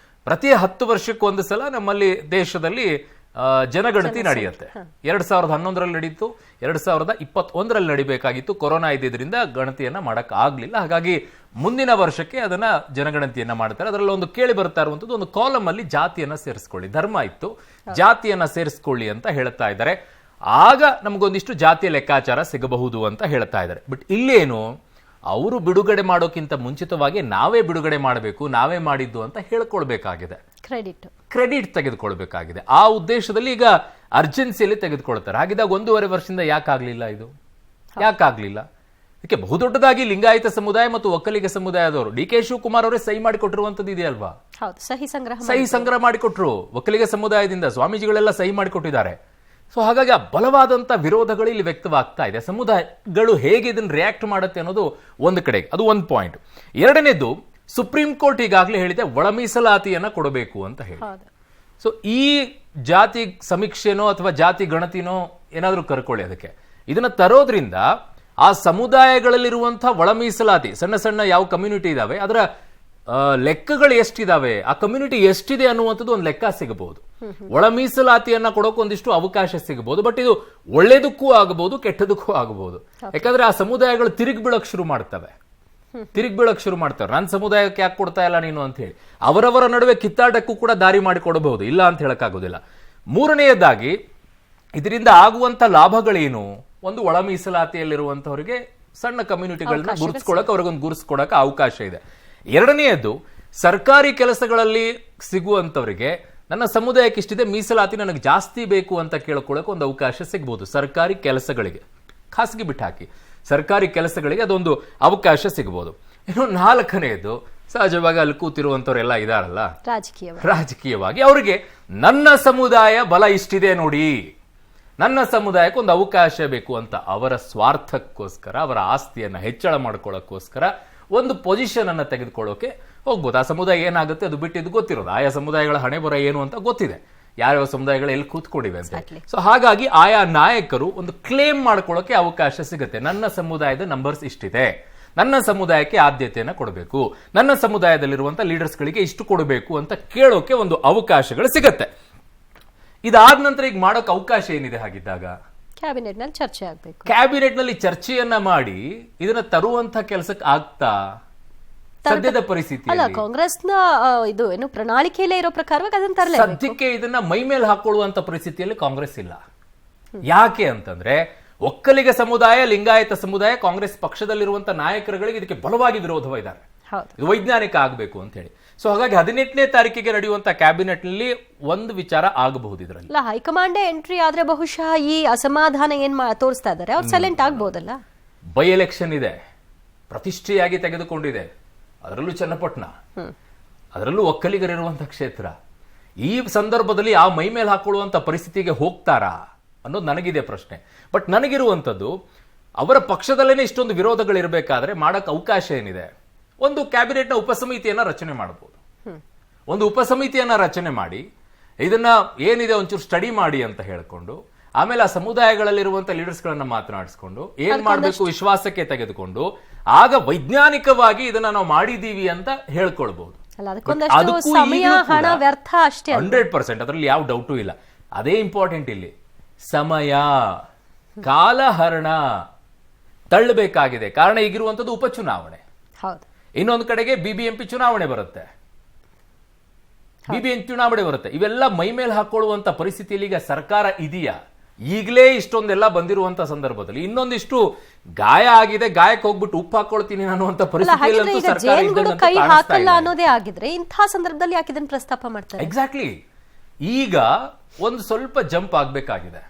Speaker 1: ಪ್ರತಿ 10 ವರ್ಷಕ್ಕೊಂದು ಸಲ ನಮ್ಮಲ್ಲಿ ದೇಶದಲ್ಲಿ ಜನಗಣತಿ ನಡೆಯುತ್ತೆ. 2011ರಲ್ಲಿ ನಡೀತು, 2021ರಲ್ಲಿ ನಡಿಬೇಕಾಗಿತ್ತು. ಕೊರೋನಾ ಇದ್ದಿದ್ರಿಂದ ಗಣತಿಯನ್ನ ಮಾಡಕ್ ಆಗ್ಲಿಲ್ಲ. ಹಾಗಾಗಿ ಮುಂದಿನ ವರ್ಷಕ್ಕೆ ಅದನ್ನ ಜನಗಣತಿಯನ್ನ ಮಾಡ್ತಾರೆ. ಅದರಲ್ಲಿ ಒಂದು ಕೇಳಿ ಬರ್ತಾ ಇರುವಂತದ್ದು, ಒಂದು ಕಾಲಮ್ ಅಲ್ಲಿ ಜಾತಿಯನ್ನ ಸೇರಿಸ್ಕೊಳ್ಳಿ, ಧರ್ಮ ಇತ್ತು ಜಾತಿಯನ್ನ ಸೇರಿಸ್ಕೊಳ್ಳಿ ಅಂತ ಹೇಳ್ತಾ ಇದ್ದಾರೆ. ಆಗ ನಮಗೊಂದಿಷ್ಟು ಜಾತಿಯ ಲೆಕ್ಕಾಚಾರ ಸಿಗಬಹುದು ಅಂತ ಹೇಳ್ತಾ ಇದ್ದಾರೆ. ಬಟ್ ಇಲ್ಲೇನು, ಅವರು ಬಿಡುಗಡೆ ಮಾಡೋಕ್ಕಿಂತ ಮುಂಚಿತವಾಗಿ ನಾವೇ ಬಿಡುಗಡೆ ಮಾಡಬೇಕು, ನಾವೇ ಮಾಡಿದ್ದು ಅಂತ ಹೇಳ್ಕೊಳ್ಬೇಕಾಗಿದೆ. ಕ್ರೆಡಿಟ್ ತೆಗೆದುಕೊಳ್ಬೇಕಾಗಿದೆ. ಆ ಉದ್ದೇಶದಲ್ಲಿ ಈಗ ಅರ್ಜೆನ್ಸಿಯಲ್ಲಿ ತೆಗೆದುಕೊಳ್ತಾರೆ. ಹಾಗಿದ್ದಾಗ 1.5 ವರ್ಷದಿಂದ ಯಾಕಾಗ್ಲಿಲ್ಲ ಇದು? ಯಾಕಾಗ್ಲಿಲ್ಲ? ಇದಕ್ಕೆ ಬಹುದೊಡ್ಡದಾಗಿ ಲಿಂಗಾಯತ ಸಮುದಾಯ ಮತ್ತು ಒಕ್ಕಲಿಗ ಸಮುದಾಯದವರು ಡಿ ಕೆ ಶಿವಕುಮಾರ್ ಅವರೇ ಸಹಿ ಮಾಡಿಕೊಟ್ಟಿರುವಂತದ್ದು ಇದೆಯಲ್ವಾ? ಸಹಿ ಸಂಗ್ರಹ ಮಾಡಿಕೊಟ್ರು. ಒಕ್ಕಲಿಗ ಸಮುದಾಯದಿಂದ ಸ್ವಾಮೀಜಿಗಳೆಲ್ಲ ಸಹಿ ಮಾಡಿಕೊಟ್ಟಿದ್ದಾರೆ. ಸೊ ಹಾಗಾಗಿ ಆ ಬಲವಾದಂತ ವಿರೋಧಗಳು ಇಲ್ಲಿ ವ್ಯಕ್ತವಾಗ್ತಾ ಇದೆ. ಸಮುದಾಯಗಳು ಹೇಗೆ ಇದನ್ನ ರಿಯಾಕ್ಟ್ ಮಾಡುತ್ತೆ ಅನ್ನೋದು ಒಂದು ಕಡೆಗೆ, ಅದು ಒಂದು ಪಾಯಿಂಟ್. ಎರಡನೇದು, ಸುಪ್ರೀಂ ಕೋರ್ಟ್ ಈಗಾಗಲೇ ಹೇಳಿದೆ ಒಳ ಮೀಸಲಾತಿಯನ್ನ ಕೊಡಬೇಕು ಅಂತ ಹೇಳಿ. ಸೊ ಈ ಜಾತಿ ಸಮೀಕ್ಷೆನೋ ಅಥವಾ ಜಾತಿ ಗಣತಿನೋ ಏನಾದ್ರೂ ಕರ್ಕೊಳ್ಳಿ, ಅದಕ್ಕೆ ಇದನ್ನ ತರೋದ್ರಿಂದ ಆ ಸಮುದಾಯಗಳಲ್ಲಿರುವಂತಹ ಒಳ ಮೀಸಲಾತಿ, ಸಣ್ಣ ಸಣ್ಣ ಯಾವ ಕಮ್ಯುನಿಟಿ ಇದಾವೆ ಅದರ ಲೆಕ್ಕಗಳು ಎಷ್ಟಿದಾವೆ, ಆ ಕಮ್ಯುನಿಟಿ ಎಷ್ಟಿದೆ ಅನ್ನುವಂಥದ್ದು ಒಂದು ಲೆಕ್ಕ ಸಿಗಬಹುದು. ಒಳ ಮೀಸಲಾತಿಯನ್ನ ಕೊಡೋಕೆ ಒಂದಿಷ್ಟು ಅವಕಾಶ ಸಿಗಬಹುದು. ಬಟ್ ಇದು ಒಳ್ಳೇದಕ್ಕೂ ಆಗಬಹುದು, ಕೆಟ್ಟದಕ್ಕೂ ಆಗಬಹುದು. ಯಾಕಂದ್ರೆ ಆ ಸಮುದಾಯಗಳು ತಿರುಗಿ ಬೀಳಕ್ ಶುರು ಮಾಡ್ತವೆ. ನನ್ನ ಸಮುದಾಯಕ್ಕೆ ಯಾಕೆ ಕೊಡ್ತಾ ಇಲ್ಲ ನೀನು ಅಂತ ಹೇಳಿ ಅವರವರ ನಡುವೆ ಕಿತ್ತಾಟಕ್ಕೂ ಕೂಡ ದಾರಿ ಮಾಡಿಕೊಡಬಹುದು, ಇಲ್ಲ ಅಂತ ಹೇಳಕ್ಕಾಗೋದಿಲ್ಲ. ಮೂರನೆಯದಾಗಿ, ಇದರಿಂದ ಆಗುವಂತ ಲಾಭಗಳೇನು? ಒಂದು, ಒಳ ಮೀಸಲಾತಿಯಲ್ಲಿರುವಂತವರಿಗೆ ಸಣ್ಣ ಕಮ್ಯುನಿಟಿಗಳನ್ನ ಗುರುತಿಸ್ಕೊಳಕ್, ಅವ್ರಿಗೊಂದು ಗುರುತಿಸ್ಕೊಳಕ್ ಅವಕಾಶ ಇದೆ. ಎರಡನೆಯದು, ಸರ್ಕಾರಿ ಕೆಲಸಗಳಲ್ಲಿ ಸಿಗುವಂತವರಿಗೆ ನನ್ನ ಸಮುದಾಯಕ್ಕೆ ಇಷ್ಟಿದೆ, ಮೀಸಲಾತಿ ನನಗೆ ಜಾಸ್ತಿ ಬೇಕು ಅಂತ ಕೇಳ್ಕೊಳ್ಳೋಕೆ ಒಂದು ಅವಕಾಶ ಸಿಗಬಹುದು. ಸರ್ಕಾರಿ ಕೆಲಸಗಳಿಗೆ, ಖಾಸಗಿ ಬಿಟ್ಟು ಹಾಕಿ, ಸರ್ಕಾರಿ ಕೆಲಸಗಳಿಗೆ ಅದೊಂದು ಅವಕಾಶ ಸಿಗಬಹುದು. ಇನ್ನು 4ನೇದು, ಸಹಜವಾಗಿ ಅಲ್ಲಿ ಕೂತಿರುವಂತವರೆಲ್ಲ ಇದಾರಲ್ಲ ರಾಜಕೀಯವಾಗಿ, ಅವರಿಗೆ ನನ್ನ ಸಮುದಾಯ ಬಲ ಇಷ್ಟಿದೆ ನೋಡಿ, ನನ್ನ ಸಮುದಾಯಕ್ಕೆ ಒಂದು ಅವಕಾಶ ಬೇಕು ಅಂತ ಅವರ ಸ್ವಾರ್ಥಕ್ಕೋಸ್ಕರ, ಅವರ ಆಸ್ತಿಯನ್ನ ಹೆಚ್ಚಳ ಮಾಡ್ಕೊಳ್ಳೋಕ್ಕೋಸ್ಕರ ಒಂದು ಪೊಸಿಷನ್ ಅನ್ನ ತೆಗೆದುಕೊಳ್ಳೋಕೆ ಹೋಗ್ಬೋದು. ಆ ಸಮುದಾಯ ಏನಾಗುತ್ತೆ ಅದು ಬಿಟ್ಟಿದ್ದು ಗೊತ್ತಿರೋದು. ಆಯಾ ಸಮುದಾಯಗಳ ಹಣೆ ಬರ ಏನು ಅಂತ ಗೊತ್ತಿದೆ, ಯಾವ್ಯಾವ ಸಮುದಾಯಗಳು ಎಲ್ಲಿ ಕೂತ್ಕೊಂಡಿವೆ ಅಂತ. ಸೊ ಹಾಗಾಗಿ ಆಯಾ ನಾಯಕರು ಒಂದು ಕ್ಲೇಮ್ ಮಾಡ್ಕೊಳ್ಳೋಕೆ ಅವಕಾಶ ಸಿಗುತ್ತೆ. ನನ್ನ ಸಮುದಾಯದ ನಂಬರ್ಸ್ ಇಷ್ಟಿದೆ, ನನ್ನ ಸಮುದಾಯಕ್ಕೆ ಆದ್ಯತೆಯನ್ನ ಕೊಡಬೇಕು, ನನ್ನ ಸಮುದಾಯದಲ್ಲಿರುವಂತಹ ಲೀಡರ್ಸ್ಗಳಿಗೆ ಇಷ್ಟು ಕೊಡಬೇಕು ಅಂತ ಕೇಳೋಕೆ ಒಂದು ಅವಕಾಶಗಳು ಸಿಗತ್ತೆ. ಇದಾದ ನಂತರ ಈಗ ಮಾಡೋಕೆ ಅವಕಾಶ ಏನಿದೆ? ಹಾಗಿದ್ದಾಗ
Speaker 9: ಕ್ಯಾಬಿನೆಟ್ ನಲ್ಲಿ ಚರ್ಚೆ ಆಗಬೇಕು.
Speaker 1: ಕ್ಯಾಬಿನೆಟ್ ನಲ್ಲಿ ಚರ್ಚೆಯನ್ನ ಮಾಡಿ ಇದನ್ನ ತರುವಂತ ಕೆಲಸಕ್ಕೆ ಆಗ್ತಾ ಸದ್ಯದ ಪರಿಸ್ಥಿತಿ
Speaker 9: ಅಲ್ಲ. ಕಾಂಗ್ರೆಸ್ನ ಇದು ಏನು ಪ್ರಣಾಳಿಕೆಯಲ್ಲೇ ಇರೋ ಪ್ರಕಾರವಾಗಿ ಅದನ್ನ ತರಲೇ
Speaker 1: ಸದ್ಯಕ್ಕೆ ಇದನ್ನ ಮೈ ಮೇಲೆ ಹಾಕೊಳ್ಳುವಂತ ಪರಿಸ್ಥಿತಿಯಲ್ಲಿ ಕಾಂಗ್ರೆಸ್ ಇಲ್ಲ. ಯಾಕೆ ಅಂತಂದ್ರೆ ಒಕ್ಕಲಿಗ ಸಮುದಾಯ, ಲಿಂಗಾಯತ ಸಮುದಾಯ, ಕಾಂಗ್ರೆಸ್ ಪಕ್ಷದಲ್ಲಿರುವಂತ ನಾಯಕರುಗಳಿಗೆ ಇದಕ್ಕೆ ಬಲವಾಗಿ ವಿರೋಧವಿದ್ದಾರೆ. ಇದು ವೈಜ್ಞಾನಿಕ ಆಗಬೇಕು ಅಂತ ಹೇಳಿ. ಸೊ ಹಾಗಾಗಿ 18ನೇ ತಾರೀಕಿಗೆ ನಡೆಯುವಂತ ಕ್ಯಾಬಿನೆಟ್ ನಲ್ಲಿ ಒಂದು ವಿಚಾರ ಆಗಬಹುದು ಇದರಲ್ಲಿ.
Speaker 9: ಇಲ್ಲ, ಹೈಕಮಾಂಡೇ ಎಂಟ್ರಿ ಆದ್ರೆ ಬಹುಶಃ ಈ ಅಸಮಾಧಾನ ಏನ್ ತೋರಿಸ್ತಾ ಇದ್ದಾರೆ ಅವ್ರು ಸೈಲೆಂಟ್ ಆಗ್ಬೋದಲ್ಲ.
Speaker 1: ಬೈ ಎಲೆಕ್ಷನ್ ಇದೆ, ಪ್ರತಿಷ್ಠೆಯಾಗಿ ತೆಗೆದುಕೊಂಡಿದೆ, ಅದರಲ್ಲೂ ಚನ್ನಪಟ್ಟಣ, ಅದರಲ್ಲೂ ಒಕ್ಕಲಿಗರಿರುವಂತಹ ಕ್ಷೇತ್ರ. ಈ ಸಂದರ್ಭದಲ್ಲಿ ಆ ಮೈ ಮೇಲೆ ಹಾಕೊಳ್ಳುವಂತ ಪರಿಸ್ಥಿತಿಗೆ ಹೋಗ್ತಾರಾ ಅನ್ನೋದು ನನಗಿದೆ ಪ್ರಶ್ನೆ. ಬಟ್ ನನಗಿರುವಂಥದ್ದು, ಅವರ ಪಕ್ಷದಲ್ಲೇನೆ ಇಷ್ಟೊಂದು ವಿರೋಧಗಳಿರಬೇಕಾದ್ರೆ ಮಾಡಕ್ ಅವಕಾಶ ಏನಿದೆ? ಒಂದು ಕ್ಯಾಬಿನೆಟ್ನ ಉಪಸಮಿತಿಯನ್ನ ರಚನೆ ಮಾಡಬಹುದು. ಒಂದು ಉಪಸಮಿತಿಯನ್ನ ರಚನೆ ಮಾಡಿ ಇದನ್ನ ಏನಿದೆ ಒಂಚೂರು ಸ್ಟಡಿ ಮಾಡಿ ಅಂತ ಹೇಳ್ಕೊಂಡು, ಆಮೇಲೆ ಆ ಸಮುದಾಯಗಳಲ್ಲಿರುವಂತಹ ಲೀಡರ್ಸ್ ಗಳನ್ನ ಮಾತನಾಡಿಸ್ಕೊಂಡು ಏನ್ ಮಾಡಬೇಕು ವಿಶ್ವಾಸಕ್ಕೆ ತೆಗೆದುಕೊಂಡು, ಆಗ ವೈಜ್ಞಾನಿಕವಾಗಿ ಇದನ್ನ ನಾವು ಮಾಡಿದೀವಿ ಅಂತ ಹೇಳ್ಕೊಳ್ಬಹುದು. 100% ಅದರಲ್ಲಿ ಯಾವ ಡೌಟು ಇಲ್ಲ. ಅದೇ ಇಂಪಾರ್ಟೆಂಟ್ ಇಲ್ಲಿ. ಸಮಯ, ಕಾಲಹರಣ ತಳ್ಳಬೇಕಾಗಿದೆ. ಕಾರಣ ಈಗಿರುವಂತದ್ದು ಉಪಚುನಾವಣೆ, ಇನ್ನೊಂದು ಕಡೆಗೆ ಬಿಬಿಎಂಪಿ ಚುನಾವಣೆ ಬರುತ್ತೆ, ಇವೆಲ್ಲ ಮೈ ಮೇಲೆ ಹಾಕೊಳ್ಳುವಂತ ಪರಿಸ್ಥಿತಿಯಲ್ಲಿ ಈಗ ಸರ್ಕಾರ ಇದೆಯಾ? ಈಗಲೇ ಇಷ್ಟೊಂದೆಲ್ಲ ಬಂದಿರುವಂತ ಸಂದರ್ಭದಲ್ಲಿ ಇನ್ನೊಂದಿಷ್ಟು ಗಾಯ ಆಗಿದೆ, ಗಾಯಕ್ಕೆ ಹೋಗ್ಬಿಟ್ಟು ಉಪ್ಪು ಹಾಕೊಳ್ತೀನಿ ಅನ್ನುವಂತ ಪರಿಸ್ಥಿತಿಯಲ್ಲಿ
Speaker 9: ಕೈ ಹಾಕಲ್ಲ ಅನ್ನೋದೇ ಆಗಿದ್ರೆ ಇಂಥ ಸಂದರ್ಭದಲ್ಲಿ ಯಾಕೆ ಇದನ್ನ ಪ್ರಸ್ತಾಪ ಮಾಡ್ತಾರೆ?
Speaker 1: ಎಕ್ಸಾಕ್ಟ್ಲಿ. ಈಗ ಒಂದು ಸ್ವಲ್ಪ ಜಂಪ್ ಆಗ್ಬೇಕಾಗಿದೆ.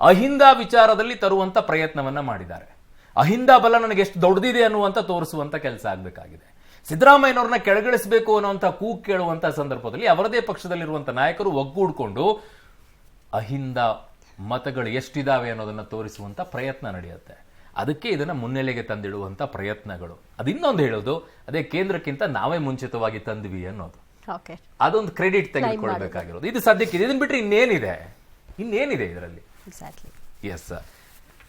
Speaker 1: ಅಹಿಂದ ವಿಚಾರದಲ್ಲಿ ತರುವಂತ ಪ್ರಯತ್ನವನ್ನ ಮಾಡಿದ್ದಾರೆ. ಅಹಿಂದ ಬಲ ನನಗೆ ಎಷ್ಟು ದೊಡ್ಡದಿದೆ ಅನ್ನುವಂತ ತೋರಿಸುವಂತ ಕೆಲಸ ಆಗ್ಬೇಕಾಗಿದೆ. ಸಿದ್ದರಾಮಯ್ಯನವ್ರನ್ನ ಕೆಳಗಿಳಿಸಬೇಕು ಅನ್ನುವಂತ ಕೂಗು ಕೇಳುವಂತ ಸಂದರ್ಭದಲ್ಲಿ ಅವರದೇ ಪಕ್ಷದಲ್ಲಿರುವಂತ ನಾಯಕರು ಒಗ್ಗೂಡ್ಕೊಂಡು ಅಹಿಂದ ಮತಗಳು ಎಷ್ಟಿದಾವೆ ಅನ್ನೋದನ್ನ ತೋರಿಸುವಂತ ಪ್ರಯತ್ನ ನಡೆಯುತ್ತೆ. ಅದಕ್ಕೆ ಇದನ್ನ ಮುನ್ನೆಲೆಗೆ ತಂದಿಡುವಂತ ಪ್ರಯತ್ನಗಳು. ಅದಿನ್ನೊಂದು ಹೇಳೋದು, ಅದೇ ಕೇಂದ್ರಕ್ಕಿಂತ ನಾವೇ ಮುಂಚಿತವಾಗಿ ತಂದ್ವಿ ಅನ್ನೋದು. ಅದೊಂದು ಕ್ರೆಡಿಟ್ ತೆಗೆದುಕೊಳ್ಬೇಕಾಗಿರೋದು. ಇದು ಸದ್ಯಕ್ಕೆ ಇದನ್ನ ಬಿಟ್ರೆ ಇನ್ನೇನಿದೆ ಇದರಲ್ಲಿ? ಎಸ್.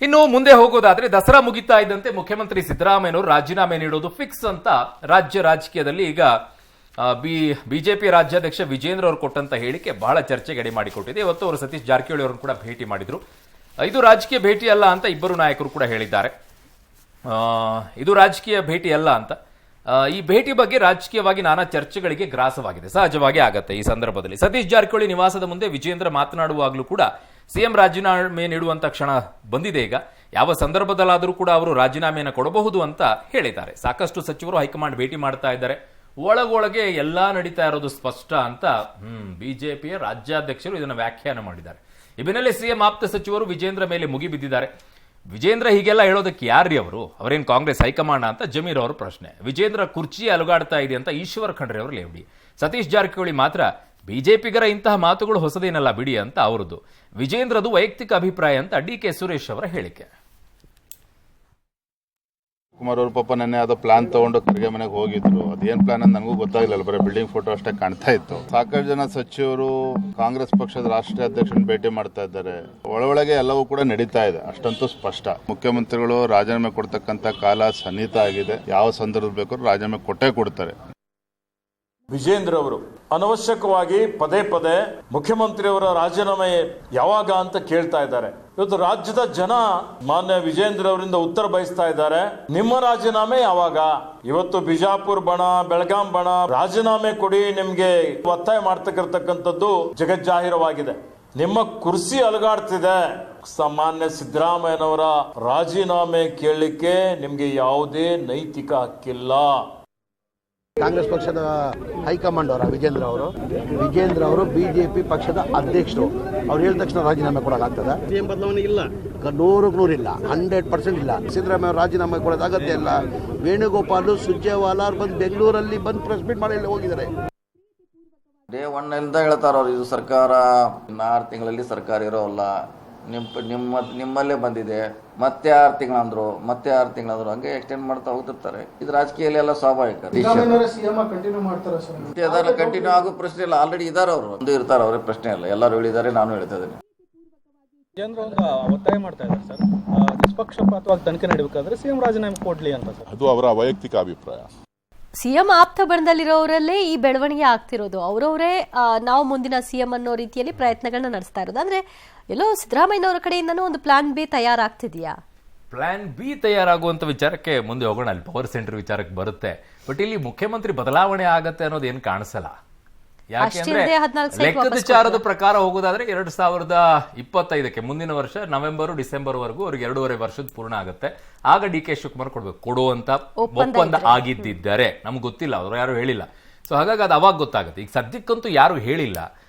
Speaker 1: ಇನ್ನು ಮುಂದೆ ಹೋಗೋದಾದ್ರೆ, ದಸರಾ ಮುಗಿತಾ ಇದ್ದಂತೆ ಮುಖ್ಯಮಂತ್ರಿ ಸಿದ್ದರಾಮಯ್ಯನವರು ರಾಜೀನಾಮೆ ನೀಡೋದು ಫಿಕ್ಸ್ ಅಂತ ರಾಜ್ಯ ರಾಜಕೀಯದಲ್ಲಿ ಈಗ ಬಿಜೆಪಿ ರಾಜ್ಯಾಧ್ಯಕ್ಷ ವಿಜೇಂದ್ರ ಅವರು ಕೊಟ್ಟಂತ ಹೇಳಿಕೆ ಬಹಳ ಚರ್ಚೆಗೆ ಎಡೆ ಮಾಡಿಕೊಟ್ಟಿದೆ. ಇವತ್ತು ಅವರು ಸತೀಶ್ ಜಾರಕಿಹೊಳಿ ಅವರನ್ನು ಕೂಡ ಭೇಟಿ ಮಾಡಿದ್ರು. ಇದು ರಾಜಕೀಯ ಭೇಟಿ ಅಲ್ಲ ಅಂತ ಇಬ್ಬರು ನಾಯಕರು ಕೂಡ ಹೇಳಿದ್ದಾರೆ. ಇದು ರಾಜಕೀಯ ಭೇಟಿ ಅಲ್ಲ ಅಂತ. ಈ ಭೇಟಿ ಬಗ್ಗೆ ರಾಜಕೀಯವಾಗಿ ನಾನಾ ಚರ್ಚೆಗಳಿಗೆ ಗ್ರಾಸವಾಗಿದೆ. ಸಹಜವಾಗಿ ಆಗತ್ತೆ ಈ ಸಂದರ್ಭದಲ್ಲಿ. ಸತೀಶ್ ಜಾರಕಿಹೊಳಿ ನಿವಾಸದ ಮುಂದೆ ವಿಜೇಂದ್ರ ಮಾತನಾಡುವಾಗಲೂ ಕೂಡ ಸಿಎಂ ರಾಜೀನಾಮೆ ನೀಡುವಂತ ಕ್ಷಣ ಬಂದಿದೆ. ಈಗ ಯಾವ ಸಂದರ್ಭದಲ್ಲಾದರೂ ಕೂಡ ಅವರು ರಾಜೀನಾಮೆಯನ್ನು ಕೊಡಬಹುದು ಅಂತ ಹೇಳಿದ್ದಾರೆ. ಸಾಕಷ್ಟು ಸಚಿವರು ಹೈಕಮಾಂಡ್ ಭೇಟಿ ಮಾಡ್ತಾ ಇದ್ದಾರೆ. ಒಳಗೊಳಗೆ ಎಲ್ಲಾ ನಡೀತಾ ಇರೋದು ಸ್ಪಷ್ಟ ಅಂತ ಬಿಜೆಪಿಯ ರಾಜ್ಯಾಧ್ಯಕ್ಷರು ಇದನ್ನು ವ್ಯಾಖ್ಯಾನ ಮಾಡಿದ್ದಾರೆ. ಈ ಬೆನ್ನಲ್ಲೇ ಸಿಎಂ ಆಪ್ತ ಸಚಿವರು ವಿಜೇಂದ್ರ ಮೇಲೆ ಮುಗಿಬಿದ್ದಿದ್ದಾರೆ. ವಿಜೇಂದ್ರ ಹೀಗೆಲ್ಲ ಹೇಳೋದಕ್ಕೆ ಯಾರ್ರಿ ಅವರೇನು ಕಾಂಗ್ರೆಸ್ ಹೈಕಮಾಂಡ್ ಅಂತ ಜಮೀರ್ ಅವರ ಪ್ರಶ್ನೆ. ವಿಜೇಂದ್ರ ಕುರ್ಚಿ ಅಲುಗಾಡ್ತಾ ಇದೆ ಅಂತ ಈಶ್ವರ್ ಖಂಡ್ರೆ ಅವರು ಲೇವಡಿ. ಸತೀಶ್ ಜಾರಕಿಹೊಳಿ ಮಾತ್ರ ಬಿಜೆಪಿಗರ ಇಂತಹ ಮಾತುಗಳು ಹೊಸದೇನಲ್ಲ ಬಿಡಿ ಅಂತ ಅವರದು. ವಿಜೇಂದ್ರದು ವೈಯಕ್ತಿಕ ಅಭಿಪ್ರಾಯ ಅಂತ ಡಿ.ಕೆ. ಸುರೇಶ್ ಅವರ ಹೇಳಿಕೆ.
Speaker 5: ಕುಮಾರ್ ಅವರು ಪಾಪ ನೆನ್ನೆ ಅದು ಪ್ಲಾನ್ ತಗೊಂಡು ಖರ್ಗೆ ಮನೆಗೆ ಹೋಗಿದ್ರು. ಅದೇನ್ ಪ್ಲಾನ್ ಅಂತ ನನಗೂ ಗೊತ್ತಾಗಿಲ್ಲ, ಬರೀ ಬಿಲ್ಡಿಂಗ್ ಫೋಟೋ ಅಷ್ಟೇ ಕಾಣ್ತಾ ಇತ್ತು. ಸಾಕಷ್ಟು ಜನ ಸಚಿವರು ಕಾಂಗ್ರೆಸ್ ಪಕ್ಷದ ರಾಷ್ಟ್ರೀಯ ಅಧ್ಯಕ್ಷರನ್ನು ಭೇಟಿ ಮಾಡ್ತಾ ಇದ್ದಾರೆ. ಒಳಗೆ ಎಲ್ಲವೂ ಕೂಡ ನಡೀತಾ ಇದೆ, ಅಷ್ಟಂತೂ ಸ್ಪಷ್ಟ. ಮುಖ್ಯಮಂತ್ರಿಗಳು ರಾಜೀನಾಮೆ ಕೊಡ್ತಕ್ಕಂತ ಕಾಲ ಸನ್ನಿಹಿತ ಆಗಿದೆ. ಯಾವ ಸಂದರ್ಭ ಬೇಕಾದ್ರೂ ರಾಜೀನಾಮೆ ಕೊಟ್ಟೇ ಕೊಡ್ತಾರೆ.
Speaker 13: ವಿಜೇಂದ್ರ ಅವರು ಅನವಶ್ಯಕವಾಗಿ ಪದೇ ಪದೇ ಮುಖ್ಯಮಂತ್ರಿಯವರ ರಾಜೀನಾಮೆ ಯಾವಾಗ ಅಂತ ಕೇಳ್ತಾ ಇದ್ದಾರೆ. ಇವತ್ತು ರಾಜ್ಯದ ಜನ ಮಾನ್ಯ ವಿಜೇಂದ್ರ ಅವರಿಂದ ಉತ್ತರ ಬಯಸ್ತಾ ಇದ್ದಾರೆ, ನಿಮ್ಮ ರಾಜೀನಾಮೆ ಯಾವಾಗ? ಇವತ್ತು ಬಿಜಾಪುರ ಬಣ, ಬೆಳಗಾಂ ಬಣ ರಾಜೀನಾಮೆ ಕೊಡಿ ನಿಮ್ಗೆ ಒತ್ತಾಯ ಮಾಡ್ತಕ್ಕಂಥದ್ದು ಜಗಜ್ಜಾಹಿರವಾಗಿದೆ. ನಿಮ್ಮ ಕುರ್ಸಿ ಅಲುಗಾಡ್ತಿದೆ. ಸಾಮಾನ್ಯ ಸಿದ್ದರಾಮಯ್ಯನವರ ರಾಜೀನಾಮೆ ಕೇಳಲಿಕ್ಕೆ ನಿಮ್ಗೆ ಯಾವುದೇ ನೈತಿಕ ಹಕ್ಕಿಲ್ಲ.
Speaker 14: ಕಾಂಗ್ರೆಸ್ ಪಕ್ಷದ ಹೈಕಮಾಂಡ್ ಅವರ ವಿಜೇಂದ್ರ ಅವರು ಬಿಜೆಪಿ ಪಕ್ಷದ ಅಧ್ಯಕ್ಷರು. ಅವ್ರು ಹೇಳಿದ ತಕ್ಷಣ ರಾಜೀನಾಮೆ ಕೊಡೋಕ್ಕಾಗ್ತದ? ಸಿಎಂ ಬದಲಾವಣೆ ಇಲ್ಲ, 100% ಇಲ್ಲ, 100% ಇಲ್ಲ. ಸಿದ್ದರಾಮಯ್ಯ ರಾಜೀನಾಮೆ ಕೊಡೋದು ಅಗತ್ಯ ಇಲ್ಲ. ವೇಣುಗೋಪಾಲ್, ಸುರ್ಜೇವಾಲಾ ಅವ್ರು ಬಂದು ಬೆಂಗಳೂರಲ್ಲಿ ಬಂದು ಪ್ರೆಸ್ ಮೀಟ್ ಮಾಡಿ ಹೋಗಿದ್ದಾರೆ.
Speaker 15: ಡೇ 1 ಇಂದ ಹೇಳ್ತಾರ ಅವ್ರು, ಇದು ಸರ್ಕಾರ 6 ತಿಂಗಳಲ್ಲಿ ಸರ್ಕಾರ ಇರೋಲ್ಲ, ನಿಮ್ಮಲ್ಲೇ ಬಂದಿದೆ, ಮತ್ತೆ 6 ತಿಂಗಳಂದ್ರು, ಹಂಗೆ ಎಕ್ಸ್ಟೆಂಡ್ ಮಾಡ್ತಾ ಹೋಗ್ತಿರ್ತಾರೆ. ಇದು ರಾಜಕೀಯದಲ್ಲಿ ಎಲ್ಲ ಸ್ವಾಭಾವಿಕ. ಕಂಟಿನ್ಯೂ ಆಗೋ ಪ್ರಶ್ನೆ ಇಲ್ಲ. ಆಲ್ರೆಡಿ ಇದಾರೆ ಅವರು, ಒಂದು ಇರ್ತಾರೆ, ಅವರೇ ಪ್ರಶ್ನೆ ಇಲ್ಲ. ಎಲ್ಲರೂ ಹೇಳಿದ್ದಾರೆ, ನಾನು ಹೇಳ್ತಾ ಇದ್ದೀನಿ.
Speaker 4: ಒತ್ತಾಯ ಮಾಡ್ತಾ ಇದ್ದಾರೆ ಸರ್, ನಿಷ್ಪಕ್ಷಪಾತವಾಗಿ ತನಿಖೆ ನಡೆಯಬೇಕಾದ್ರೆ ಸಿಎಂ ರಾಜೀನಾಮೆ ಕೊಡ್ಲಿ ಅಂತ ಸರ್.
Speaker 2: ಅದು ಅವರ ವೈಯಕ್ತಿಕ ಅಭಿಪ್ರಾಯ.
Speaker 9: ಸಿಎಂ ಆಪ್ತ ಬಣದಲ್ಲಿರೋರಲ್ಲೇ ಈ ಬೆಳವಣಿಗೆ ಆಗ್ತಿರೋದು. ಅವರವರೇ ನಾವು ಮುಂದಿನ ಸಿಎಂ ಅನ್ನೋ ರೀತಿಯಲ್ಲಿ ಪ್ರಯತ್ನಗಳನ್ನ ನಡೆಸ್ತಾ ಇರೋದು. ಅಂದ್ರೆ ಎಲ್ಲೋ ಸಿದ್ದರಾಮಯ್ಯನವರ ಕಡೆಯಿಂದನೂ ಒಂದು ಪ್ಲಾನ್ ಬಿ ತಯಾರಾಗ್ತಿದೆಯಾ?
Speaker 1: ಪ್ಲಾನ್ ಬಿ ತಯಾರಾಗುವಂತ ವಿಚಾರಕ್ಕೆ ಮುಂದೆ ಹೋಗೋಣ. ಅಲ್ಲಿ ಪವರ್ ಸೆಂಟರ್ ವಿಚಾರಕ್ಕೆ ಬರುತ್ತೆ. ಬಟ್ ಇಲ್ಲಿ ಮುಖ್ಯಮಂತ್ರಿ ಬದಲಾವಣೆ ಆಗತ್ತೆ ಅನ್ನೋದು ಏನು ಕಾಣಿಸಲ್ಲ. ಯಾಕೆಂದ್ರೆ
Speaker 9: ಅಷ್ಟೇ 14 ಸೈಟ್
Speaker 1: ಲೆಕ್ಕದ
Speaker 9: ವಾಪಸ್
Speaker 1: ಚಾರದ ಪ್ರಕಾರ ಹೋಗೋದಾದ್ರೆ 2025 ಮುಂದಿನ ವರ್ಷ ನವೆಂಬರ್ ಡಿಸೆಂಬರ್ ವರೆಗೂ ಅವ್ರಿಗೆ 2.5 ವರ್ಷದ ಪೂರ್ಣ ಆಗುತ್ತೆ. ಆಗ ಡಿ ಕೆ ಶಿವಕುಮಾರ್ ಕೊಡ್ಬೇಕು. ಕೊಡುವಂತ ಒಪ್ಪಂದ ಆಗಿದ್ದಿದ್ದಾರೆ, ನಮ್ಗೆ ಗೊತ್ತಿಲ್ಲ, ಅವ್ರು ಯಾರು ಹೇಳಿಲ್ಲ. ಸೊ ಹಾಗಾಗಿ ಅದು ಅವಾಗ ಗೊತ್ತಾಗುತ್ತೆ. ಈಗ ಸದ್ಯಕ್ಕಂತೂ ಯಾರು ಹೇಳಿಲ್ಲ.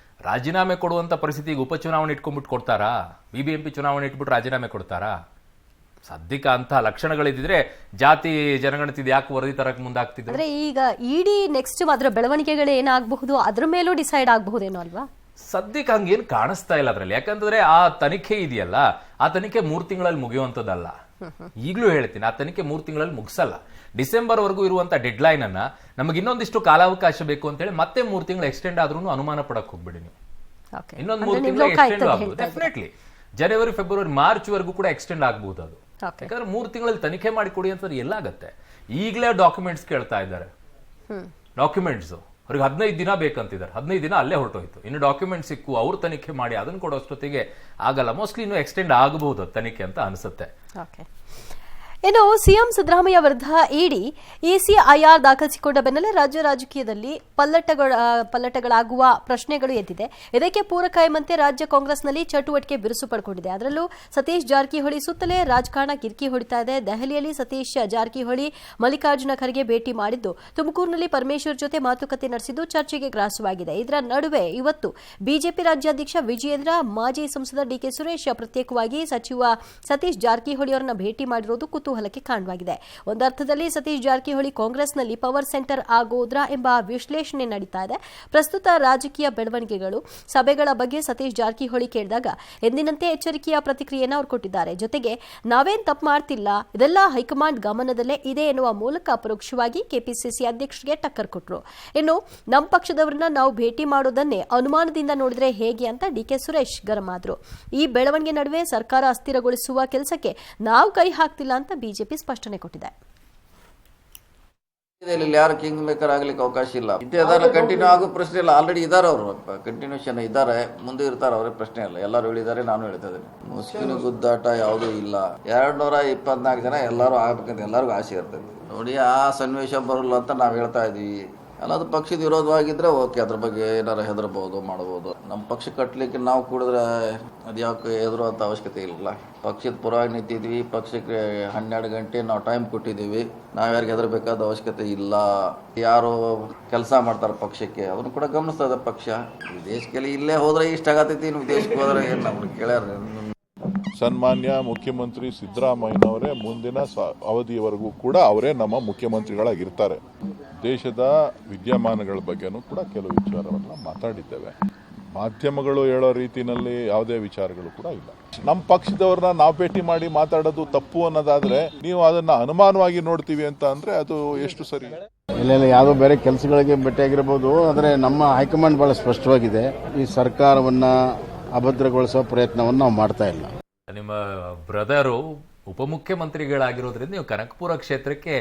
Speaker 1: ರಾಜೀನಾಮೆ ಕೊಡುವಂತ ಪರಿಸ್ಥಿತಿ ಈಗ ಉಪಚುನಾವಣೆ ಇಟ್ಕೊಂಡ್ಬಿಟ್ಟು ಕೊಡ್ತಾರಾ? BBMP ಚುನಾವಣೆ ಇಟ್ಬಿಟ್ಟು ರಾಜೀನಾಮೆ ಕೊಡ್ತಾರಾ? ಸದ್ಯಕ್ಕೆ ಅಂತ ಲಕ್ಷಣಗಳಿದ್ರೆ ಜಾತಿ ಜನಗಣತಿ ಯಾಕೆ ವರದಿ ತರಕ್ ಮುಂದಾಗ್ತಿದ್ರು?
Speaker 9: ಅಂದ್ರೆ ಈಗ ಇಡಿ ನೆಕ್ಸ್ಟ್ ಅದರ ಬೆಳವಣಿಗೆಗಳು ಏನಾಗಬಹುದು ಅದ್ರ ಮೇಲೂ ಡಿಸೈಡ್ ಆಗಬಹುದೇನೋ ಅಲ್ವಾ?
Speaker 1: ಸದ್ಯಕ್ಕೆ ಹಂಗೇನು ಕಾಣಿಸ್ತಾ ಇಲ್ಲ ಅದ್ರಲ್ಲಿ. ಯಾಕಂತಂದ್ರೆ ಆ ತನಿಖೆ ಇದೆಯಲ್ಲ, ಆ ತನಿಖೆ 3 ತಿಂಗಳಲ್ಲಿ ಮುಗಿಯುವಂತದ್ದಲ್ಲ. ಈಗಲೂ ಹೇಳ್ತೀನಿ, ಆ ತನಿಖೆ 3 ತಿಂಗಳಲ್ಲಿ ಮುಗಿಸಲ್ಲ. ಡಿಸೆಂಬರ್ ವರೆಗೂ ಇರುವಂತ ಡೆಡ್ ಲೈನ್ ಅನ್ನ ನಮಗೆ ಇನ್ನೊಂದಿಷ್ಟು ಕಾಲಾವಕಾಶ ಬೇಕು ಅಂತ ಹೇಳಿ ಮತ್ತೆ 3 ತಿಂಗಳು ಎಕ್ಸ್ಟೆಂಡ್ ಆದ್ರೂ ಅನುಮಾನ ಪಡಕ್ ಹೋಗ್ಬಿಡಿ ನೀವು. ಇನ್ನೊಂದು 3 ತಿಂಗಳು ಎಕ್ಸ್ಟೆಂಡ್ ಆಗ್ಬೋದು ಡೆಫಿನೆಟ್ಲಿ. ಜನವರಿ ಫೆಬ್ರವರಿ ಮಾರ್ಚ್ ವರೆಗೂ ಕೂಡ ಎಕ್ಸ್ಟೆಂಡ್ ಆಗ್ಬಹುದು ಅದು. ಯಾಕಂದ್ರೆ 3 ತಿಂಗಳಲ್ಲಿ ತನಿಖೆ ಮಾಡಿ ಕೊಡಿ ಅಂತ ಎಲ್ಲಾಗತ್ತೆ. ಈಗಲೇ ಡಾಕ್ಯುಮೆಂಟ್ಸ್ ಕೇಳ್ತಾ ಇದ್ದಾರೆ. ಡಾಕ್ಯುಮೆಂಟ್ಸ್ ಅವ್ರಿಗೆ 15 ದಿನ ಬೇಕಂತಿದ್ದಾರೆ. 15 ದಿನ ಅಲ್ಲೇ ಹೊರಟೋಯ್ತು. ಇನ್ನು ಡಾಕ್ಯುಮೆಂಟ್ ಸಿಕ್ಕು ಅವ್ರು ತನಿಖೆ ಮಾಡಿ ಅದನ್ನು ಕೊಡೋಷ್ಟೊತ್ತಿಗೆ ಆಗಲ್ಲ. ಮೋಸ್ಟ್ಲಿ ಇನ್ನು ಎಕ್ಸ್ಟೆಂಡ್ ಆಗಬಹುದು ತನಿಖೆ ಅಂತ ಅನಿಸುತ್ತೆ.
Speaker 9: ಇನ್ನು ಸಿಎಂ ಸಿದ್ದರಾಮಯ್ಯ ವಿರುದ್ಧ ಇಡಿ ECIR ದಾಖಲಿಸಿಕೊಂಡ ಬೆನ್ನಲ್ಲೇ ರಾಜ್ಯ ರಾಜಕೀಯದಲ್ಲಿ ಪಲ್ಲಟಗಳಾಗುವ ಪ್ರಶ್ನೆಗಳು ಎದ್ದಿದೆ. ಇದಕ್ಕೆ ಪೂರಕ ಎಂಬಂತೆ ರಾಜ್ಯ ಕಾಂಗ್ರೆಸ್ನಲ್ಲಿ ಚಟುವಟಿಕೆ ಬಿರುಸು ಪಡ್ಕೊಂಡಿದೆ. ಅದರಲ್ಲೂ ಸತೀಶ್ ಜಾರಕಿಹೊಳಿ ಸುತ್ತಲೇ ರಾಜಕಾರಣ ಕಿರಿಕಿ ಹೊಡಿತಾ ಇದೆ. ದೆಹಲಿಯಲ್ಲಿ ಸತೀಶ್ ಜಾರಕಿಹೊಳಿ ಮಲ್ಲಿಕಾರ್ಜುನ ಖರ್ಗೆ ಭೇಟಿ ಮಾಡಿದ್ದು, ತುಮಕೂರಿನಲ್ಲಿ ಪರಮೇಶ್ವರ್ ಜೊತೆ ಮಾತುಕತೆ ನಡೆಸಿದ್ದು ಚರ್ಚೆಗೆ ಗ್ರಾಸವಾಗಿದೆ. ಇದರ ನಡುವೆ ಇವತ್ತು ಬಿಜೆಪಿ ರಾಜ್ಯಾಧ್ಯಕ್ಷ ವಿಜಯೇಂದ್ರ, ಮಾಜಿ ಸಂಸದ DK ಸುರೇಶ್ ಪ್ರತ್ಯೇಕವಾಗಿ ಸಚಿವ ಸತೀಶ್ ಜಾರಕಿಹೊಳಿ ಅವರನ್ನ ಭೇಟಿ ಮಾಡಿರುವುದು ಕುತೂಹಲಕ್ಕೆ ಕಾರಣವಾಗಿದೆ. ಒಂದರ್ಥದಲ್ಲಿ ಸತೀಶ್ ಜಾರಕಿಹೊಳಿ ಕಾಂಗ್ರೆಸ್ನಲ್ಲಿ ಪವರ್ ಸೆಂಟರ್ ಆಗೋದ್ರಾ ಎಂಬ ವಿಶ್ಲೇಷಣೆ ನಡೀತಾ ಇದೆ. ಪ್ರಸ್ತುತ ರಾಜಕೀಯ ಬೆಳವಣಿಗೆಗಳು, ಸಭೆಗಳ ಬಗ್ಗೆ ಸತೀಶ್ ಜಾರಕಿಹೊಳಿ ಕೇಳಿದಾಗ ಎಂದಿನಂತೆ ಎಚ್ಚರಿಕೆಯ ಪ್ರತಿಕ್ರಿಯೆಯನ್ನು ಅವರು ಕೊಟ್ಟಿದ್ದಾರೆ. ಜೊತೆಗೆ ನಾವೇನ್ ತಪ್ಪು ಮಾಡ್ತಿಲ್ಲ, ಇದೆಲ್ಲ ಹೈಕಮಾಂಡ್ ಗಮನದಲ್ಲೇ ಇದೆ ಎನ್ನುವ ಮೂಲಕ ಪರೋಕ್ಷವಾಗಿ ಕೆಪಿಸಿಸಿ ಅಧ್ಯಕ್ಷರಿಗೆ ಟಕ್ಕರ್ ಕೊಟ್ಟರು. ಇನ್ನು ನಮ್ಮ ಪಕ್ಷದವರನ್ನ ನಾವು ಭೇಟಿ ಮಾಡೋದನ್ನೇ ಅನುಮಾನದಿಂದ ನೋಡಿದ್ರೆ ಹೇಗೆ ಅಂತ DK ಸುರೇಶ್ ಗರಂ ಆದ್ರು. ಈ ಬೆಳವಣಿಗೆ ನಡುವೆ ಸರ್ಕಾರ ಅಸ್ಥಿರಗೊಳಿಸುವ ಕೆಲಸಕ್ಕೆ ನಾವು ಕೈ ಹಾಕ್ತಿಲ್ಲ ಅಂತ ಬಿಜೆಪಿ ಸ್ಪಷ್ಟನೆ ಕೊಟ್ಟಿದೆ.
Speaker 15: ಯಾರು ಕಿಂಗ್ ಮೇಕರ್ ಆಗ್ಲಿಕ್ಕೆ ಅವಕಾಶ ಇಲ್ಲ. ಇದೆಲ್ಲ ಕಂಟಿನ್ಯೂ ಆಗೋ ಪ್ರಶ್ನೆ ಇಲ್ಲ. ಆಲ್ರೆಡಿ ಇದ್ದಾರೆ ಅವರು, ಕಂಟಿನ್ಯೂಷನ್ ಇದ್ದಾರೆ, ಮುಂದೆ ಇರ್ತಾರೆ, ಅವರೇ ಪ್ರಶ್ನೆ ಇಲ್ಲ. ಎಲ್ಲರೂ ಹೇಳಿದ್ದಾರೆ, ನಾನು ಹೇಳ್ತಾ ಇದ್ದೀನಿ. ಮುಸ್ಕಿನ ಗುದ್ದಾಟ ಯಾವುದೂ ಇಲ್ಲ. 224 ಜನ ಎಲ್ಲರೂ ಆಗ್ಬೇಕಂತ ಎಲ್ಲರಿಗೂ ಆಸೆ ಇರ್ತದೆ. ನೋಡಿ, ಆ ಸನ್ನಿವೇಶ ಬರಲ್ಲ ಅಂತ ನಾವು ಹೇಳ್ತಾ ಇದೀವಿ. ಅಲ್ಲ, ಅದು ಪಕ್ಷದ ವಿರೋಧವಾಗಿದ್ರೆ ಓಕೆ, ಅದ್ರ ಬಗ್ಗೆ ಏನಾರು ಹೆದರ್ಬೋದು, ಮಾಡ್ಬೋದು. ನಮ್ಮ ಪಕ್ಷ ಕಟ್ಟಲಿಕ್ಕೆ ನಾವು ಕೂಡಿದ್ರೆ ಅದು ಯಾಕೆ ಹೆದರುವಂಥ ಅವಶ್ಯಕತೆ ಇಲ್ಲ. ಪಕ್ಷದ ಪರವಾಗಿ ನಿಂತಿದ್ವಿ, ಪಕ್ಷಕ್ಕೆ 12 ಗಂಟೆ ನಾವು ಟೈಮ್ ಕೊಟ್ಟಿದ್ದೀವಿ. ನಾವು ಯಾರಿಗೆ ಹೆದರ್ಬೇಕಾದ ಅವಶ್ಯಕತೆ ಇಲ್ಲ. ಯಾರು ಕೆಲಸ ಮಾಡ್ತಾರೆ ಪಕ್ಷಕ್ಕೆ ಅದನ್ನು ಕೂಡ ಗಮನಿಸ್ತದೆ ಪಕ್ಷ. ವಿದೇಶಕ್ಕೆಲ್ಲ ಇಲ್ಲೇ ಹೋದ್ರೆ ಇಷ್ಟ ಆಗತೈತಿ, ಇನ್ನು ವಿದೇಶಕ್ಕೆ ಹೋದ್ರೆ ಏನು ನಮ್ಗೆ ಕೇಳ್ಯಾರ.
Speaker 2: ಸನ್ಮಾನ್ಯ ಮುಖ್ಯಮಂತ್ರಿ ಸಿದ್ದರಾಮಯ್ಯನವರೇ ಮುಂದಿನ ಅವಧಿಯವರೆಗೂ ಕೂಡ ಅವರೇ ನಮ್ಮ ಮುಖ್ಯಮಂತ್ರಿಗಳಾಗಿರ್ತಾರೆ. ದೇಶದ ವಿದ್ಯಮಾನಗಳ ಬಗ್ಗೆನೂ ಕೂಡ ಕೆಲವು ವಿಚಾರವನ್ನು ಮಾತಾಡಿದ್ದೇವೆ. ಮಾಧ್ಯಮಗಳು ಹೇಳೋ ರೀತಿಯಲ್ಲಿ ಯಾವುದೇ ವಿಚಾರಗಳು ಕೂಡ ಇಲ್ಲ. ನಮ್ಮ ಪಕ್ಷದವ್ರನ್ನ ನಾವು ಭೇಟಿ ಮಾಡಿ ಮಾತಾಡೋದು ತಪ್ಪು ಅನ್ನೋದಾದ್ರೆ ನೀವು ಅದನ್ನ ಅನುಮಾನವಾಗಿ ನೋಡ್ತೀವಿ ಅಂತ ಅಂದ್ರೆ ಅದು ಎಷ್ಟು ಸರಿ?
Speaker 11: ಇಲ್ಲ, ಯಾವುದೋ ಬೇರೆ ಕೆಲಸಗಳಿಗೆ ಭೇಟಿಯಾಗಿರ್ಬೋದು. ಆದರೆ ನಮ್ಮ ಹೈಕಮಾಂಡ್ ಬಹಳ ಸ್ಪಷ್ಟವಾಗಿದೆ, ಈ ಸರ್ಕಾರವನ್ನ ಅಭದ್ರಗೊಳಿಸೋ ಪ್ರಯತ್ನವನ್ನು ನಾವು ಮಾಡ್ತಾ ಇಲ್ಲ.
Speaker 1: ನಿಮ್ಮ ಬ್ರದರು ಉಪಮುಖ್ಯಮಂತ್ರಿಗಳಾಗಿರೋದ್ರಿಂದ ನೀವು ಕನಕಪುರ ಕ್ಷೇತ್ರಕ್ಕೆ